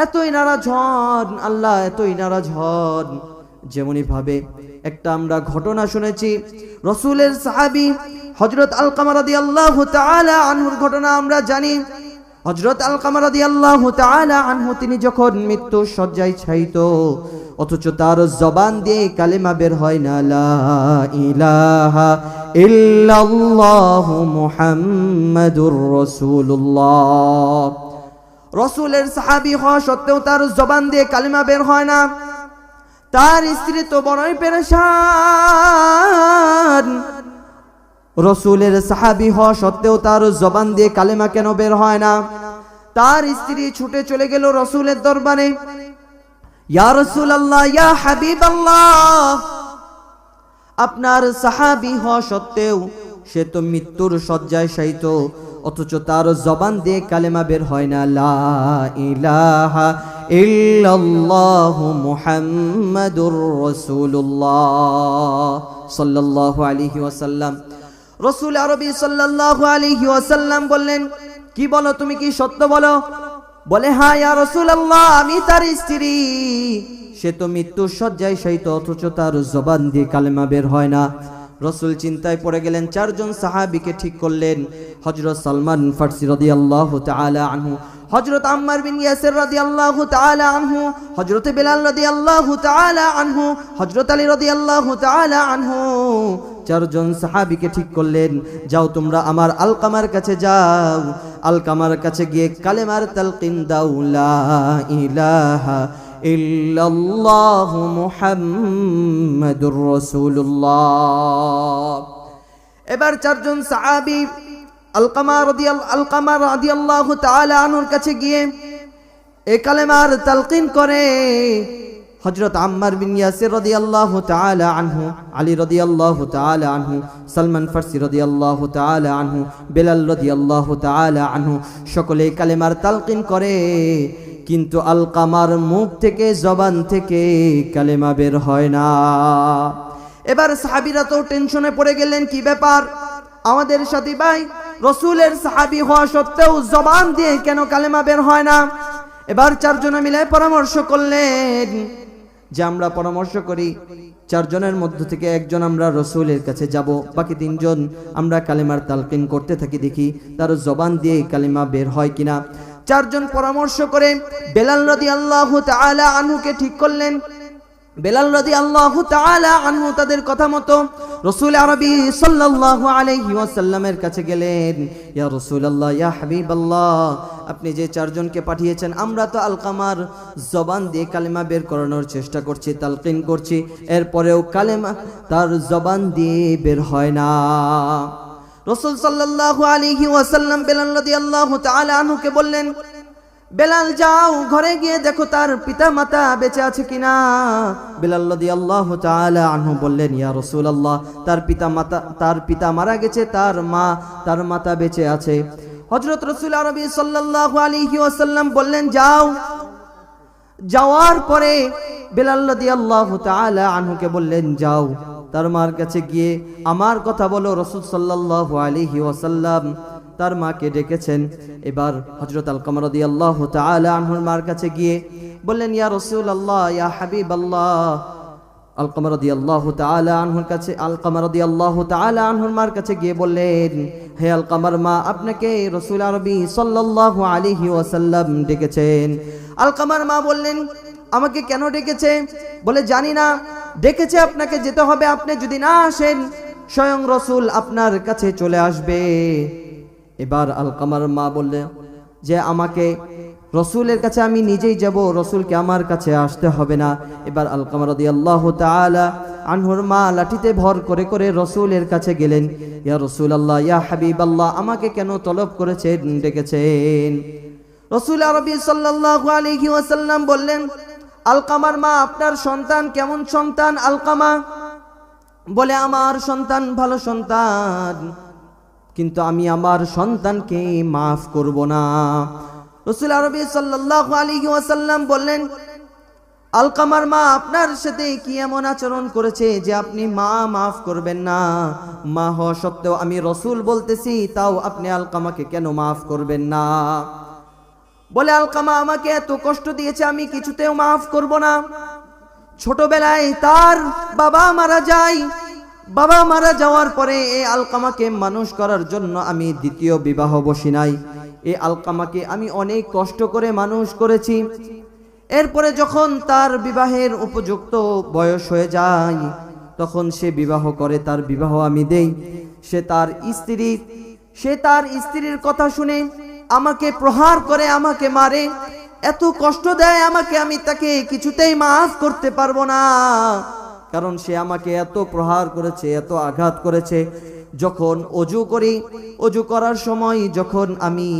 এতই নারাজ হন, আল্লাহ এতই নারাজ হন। যেমনি ভাবে একটা আমরা ঘটনা শুনেছি, রাসূলের সাহাবী হযরত আলকামা রাদিয়াল্লাহু তাআলা আনহুর ঘটনা আমরা জানি। হযরত আলকামা রাদিয়াল্লাহু তাআলা আনহু তিনি যখন মৃত্যু শয্যায় শায়িত, অথচ তার জবান দিয়ে কালেমা বের হয় না, লা ইলাহা ইল্লাল্লাহু মুহাম্মাদুর রাসূলুল্লাহ। রাসূলের সাহাবী হওয়া সত্ত্বেও তার জবান দিয়ে কালেমা বের হয় না। তার স্ত্রী তো বড়ই পেরেশান, রাসূলের সাহাবী হওয়া সত্ত্বেও তার জবান দিয়ে কালেমা কেন বের হয় না? তার স্ত্রী ছুটে চলে গেল রাসূলের দরবারে, ইয়া রাসূলুল্লাহ, ইয়া হাবিবাল্লাহ, আপনার সাহাবী হওয়া সত্ত্বেও সে তো মৃত্যুর শয্যায় শায়িত, অথচ তার জবান দিয়ে কালেমা বের হয় না, লা ইলাহা ইল্লাল্লাহু মুহাম্মাদুর রাসূলুল্লাহ সাল্লাল্লাহু আলাইহি ওয়াসাল্লাম। রাসূল আরবী সাল্লাল্লাহু আলাইহি ওয়াসাল্লাম বললেন, কি বলো, তুমি কি সত্য বলো? বলে, হ্যাঁ ইয়া রাসূলুল্লাহ, আমি তার স্ত্রী, সে তো মৃত্যুর শয্যায় শায়িত, অথচ তার জবান দিয়ে কালেমা বের হয় না। রাসূল চিন্তায় পড়ে গেলেন, 4 জন সাহাবীকে ঠিক করলেন, হযরত সালমান ফারসি রাদিয়াল্লাহু তাআলা আনহু, হযরত আম্মার বিন ইয়াসির রাদিয়াল্লাহু তাআলা আনহু, হযরত বিলাল রাদিয়াল্লাহু তাআলা আনহু, হযরত আলী রাদিয়াল্লাহু তাআলা আনহু। 4 জন সাহাবীকে ঠিক করলেন, যাও তোমরা আমার আলকামার কাছে যাও, আলকামার কাছে গিয়ে কালেমার তালকিন দাও, লা ইলাহা ইল্লাল্লাহু মুহাম্মাদুর রাসূলুল্লাহ। এবার 4 জন সাহাবী আলকামা রাদিয়াল্লাহু তাআলা আনহুর কাছে গিয়ে এই কালেমার তালকিন করে। হযরত আম্মার বিন ইয়াসির রাদিয়াল্লাহু তাআলা আনহু, আলী রাদিয়াল্লাহু তাআলা আনহু, সালমান ফারসি রাদিয়াল্লাহু তাআলা আনহু, বিলাল রাদিয়াল্লাহু তাআলা আনহু সকলে কালেমার তালকিন করে, কিন্তু আলকামার মুখ থেকে, জবান থেকে কালেমা বের হয় না। এবার সাহাবীরা তো টেনশনে পড়ে গেলেন, কি ব্যাপার, আমাদের সাথী ভাই রাসূলের সাহাবী হওয়া সত্ত্বেও জবান দিয়ে কেন কালেমা বের হয় না? এবার 4 জনে মিলে পরামর্শ করলেন যে আমরা পরামর্শ করি, 4 জনের মধ্য থেকে 1 জন আমরা রাসূলের কাছে যাব, বাকি 3 জন আমরা কালেমার তালকিন করতে থাকি, দেখি তার জবান দিয়ে কালেমা বের হয় কিনা। চারজন পরামর্শ করে বেলাল রাদিয়াল্লাহু তাআলা আনহুকে ঠিক করলেন। বেলাল রাদিয়াল্লাহু তাআলা আনহু তাদের কথা মতো রাসূল আরবি সাল্লাল্লাহু আলাইহি ওয়াসাল্লামের কাছে গেলেন। ইয়া রাসূলুল্লাহ, ইয়া হাবিবাল্লাহ, আপনি যে চারজনকে পাঠিয়েছেন, আমরা তো আলকামার জবান দিয়ে কালেমা বের করানোর চেষ্টা করছি, তালকিন করছি, এরপরেও কালেমা তার জবান দিয়ে বের হয় না। রাসূল সাল্লাল্লাহু আলাইহি ওয়াসাল্লাম বেলাল রাদিয়াল্লাহু তাআলা আনহুকে বললেন, বেলাল যাও, ঘরে গিয়ে দেখো তার পিতা মাতা বেঁচে আছে কিনা। বেলাল রাদিয়াল্লাহু তাআলা আনহু বললেন, ইয়া রাসূলুল্লাহ, তার পিতা মারা গেছে, তার মাতা বেঁচে আছে। হযরত রাসূল আরবি সাল্লাল্লাহু আলাইহি ওয়াসাল্লাম বললেন, যাও। যাওয়ার পরে বেলাল রাদিয়াল্লাহু তাআলা আনহুকে বললেন, যাও তার মার কাছে গিয়ে আমার কথা বলো। রাসূল সাল্লাল্লাহু আলাইহি ওয়াসাল্লাম তার মাকে ডেকেছেন। এবার হযরত আলকামা রাদিয়াল্লাহু তাআলা আনহুর মার কাছে গিয়ে বললেন, ইয়া রাসূলুল্লাহ, ইয়া হাবিবাল্লাহ। আলকামা রাদিয়াল্লাহু তাআলা আনহুর মার কাছে গিয়ে বললেন, হে আলকামার মা, আপনাকে রাসূল আরবি সাল্লাল্লাহু আলাইহি ওয়াসাল্লাম ডেকেছেন। আলকামার মা বললেন, আমাকে কেন ডেকেছে? বলে, জানি না, ডেকেছে আপনাকে যেতে হবে, আপনি যদি না আসেন স্বয়ং রাসূল আপনার কাছে চলে আসবে। এবার আলকামার মা বললেন যে আমাকে রাসূলের কাছে আমি নিজেই যাব, রাসূলকে আমার কাছে আসতে হবে না। এবার আলকামা রাদিয়াল্লাহু তাআলা আনহুর মা লাঠিতে ভর করে করে রাসূলের কাছে গেলেন। ইয়া রাসূলুল্লাহ, ইয়া হাবিবাল্লাহ, আমাকে কেন তলব করেছেন, ডেকেছেন? রাসূল আরবি সাল্লাল্লাহু আলাইহি ওয়াসাল্লাম বললেন, আলকামার মা, আপনার সন্তান কেমন সন্তান? আলকামা বলে, আমার সন্তান ভালো সন্তান, কিন্তু আমি আমার সন্তানকে মাফ করব না। রাসূল আরবি সাল্লাল্লাহু আলাইহি ওয়াসাল্লাম বললেন, আলকামার মা আপনার সাথে কি এমন আচরণ করেছে যে আপনি মাফ করবেন না? মা হওয়া সত্ত্বেও আমি রাসূল বলতেছি, তাও আপনি আলকামাকে কেন মাফ করবেন না? বলে, আলকামা আমাকে এত কষ্ট দিয়েছে, আমি কিছুতেও মাফ করব না। ছোটবেলায় তার বাবা মারা যায়, বাবা মারা যাওয়ার পরে এই আলকামাকে মানুষ করার জন্য আমি দ্বিতীয় বিবাহ বসি নাই। এই আলকামাকে আমি অনেক কষ্ট করে মানুষ করেছি। এরপরে যখন তার বিবাহের উপযুক্ত বয়স হয়ে যায়, তখন সে বিবাহ করে, তার বিবাহ আমি দেই। সে তার স্ত্রীর কথা শুনে আমাকে প্রহার করে, আমাকে মারে, এত কষ্ট দেয় আমাকে, আমি তাকে কিছুতেই মাফ করতে পারবো না। কারণ সে আমাকে এত প্রহার করেছে, এত আঘাত করেছে। যখন অজু করার সময় যখন আমি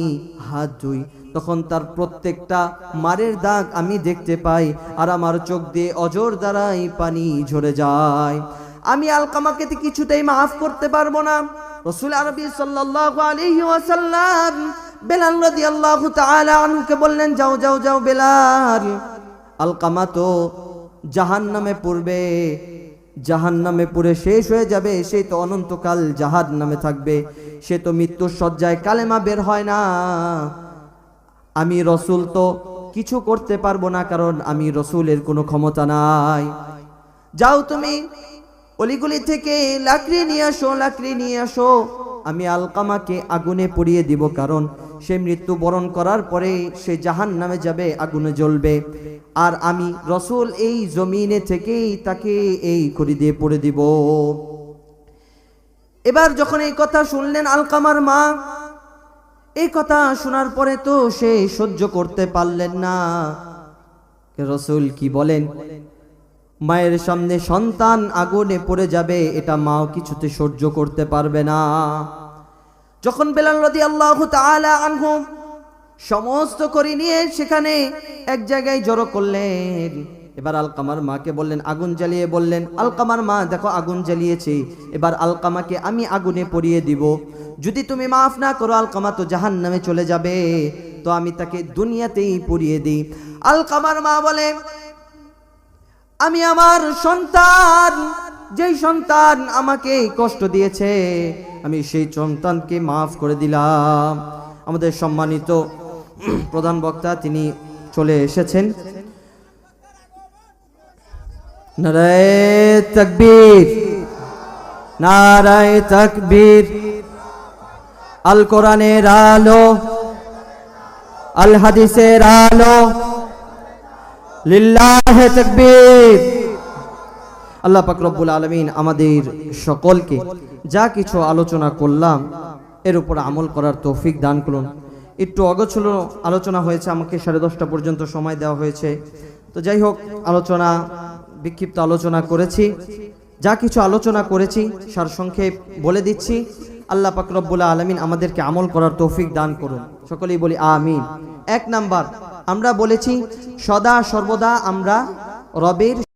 হাত ধুই, তখন তার প্রত্যেকটা মারের দাগ আমি দেখতে পাই, আর আমার চোখ দিয়ে অজর দ্বারাই পানি ঝরে যায়। আমি আলকামাকে কিছুতেই মাফ করতে পারবো না। রাসূল আরবি সাল্লাল্লাহু আলাইহি ওয়াসাল্লাম বেলাল রাদিয়াল্লাহু তাআলা আনহুকে বললেন, যাও যাও যাও বেলাল, আলকামা তো জাহান্নামে পড়বে, জাহান্নামে পুড়ে শেষ হয়ে যাবে, সে তো অনন্তকাল জাহান্নামে থাকবে, সে তো মৃত্যুর শয্যায়, কালেমা বের হয় না। আমি রাসূল তো কিছু করতে পারবো না, কারণ আমি রাসূলের কোনো ক্ষমতা নাই। যাও তুমি অলিগুলি থেকে লাকড়ি নিয়ে আসো, আমি আলকামাকে আগুনে পুড়িয়ে দিব, কারণ সে মৃত্যুবরণ করার পরে সে জাহান্নামে যাবে, আগুনে জ্বলবে, আর আমি রাসূল এই জমিনে থেকেই তাকে এই খড়ি দিয়ে পুড়ে দিব। এবার যখন এই কথা শুনলেন আলকামার মা, এই কথা শোনার পরে তো সে সহ্য করতে পারলেন না। রাসূল কি বলেন, মায়ের সামনে সন্তান আগুনে পড়ে যাবে, এটা মাও কিছুতে সহ্য করতে পারবে না। যখন বেলাল রাদিয়াল্লাহু তাআলা আনহু সমস্ত করি নিয়ে সেখানে এক জায়গায় জড়ো করলেন, এবার আলকামার মাকে বললেন, আগুন জ্বালিয়ে বললেন, আলকামার মা দেখো আগুন জ্বালিয়েছে, এবার আলকামাকে আমি আগুনে পুড়িয়ে দিব। যদি তুমি মাফ না করো, আলকামা তো জাহান্নামে চলে যাবে, তো আমি তাকে দুনিয়াতেই পুড়িয়ে দিই। আলকামার মা বলে, আমি আমার সন্তান, যেই সন্তান আমাকে কষ্ট দিয়েছে, আমি সেই সন্তানকে মাফ করে দিলাম। আমাদের সম্মানিত প্রধান বক্তা তিনি চলে এসেছেন। নারায়ে তাকবীর, নারায়ে তাকবীর। আল কোরআনের আলো, আল হাদিসের আলো, লিল্লাহে তাকবীর। আল্লাহ পাক রব্বুল আলামিন আমাদের সকলকে যা কিছু আলোচনা করলাম এর উপর আমল করার তৌফিক দান করুন। একটু অগোছলো আলোচনা হয়েছে, আমাকে 10:30 পর্যন্ত সময় দেওয়া হয়েছে। তো যাই হোক, আলোচনা বিক্ষিপ্ত আলোচনা করেছি, যা কিছু আলোচনা করেছি সারসংক্ষেপ বলে দিচ্ছি। আল্লাহ পাক রব্বুল আলামিন আমাদেরকে আমল করার তৌফিক দান করুন, সকলেই বলি আমিন। 1 নাম্বার, আমরা বলেছি সদা সর্বদা আমরা রবের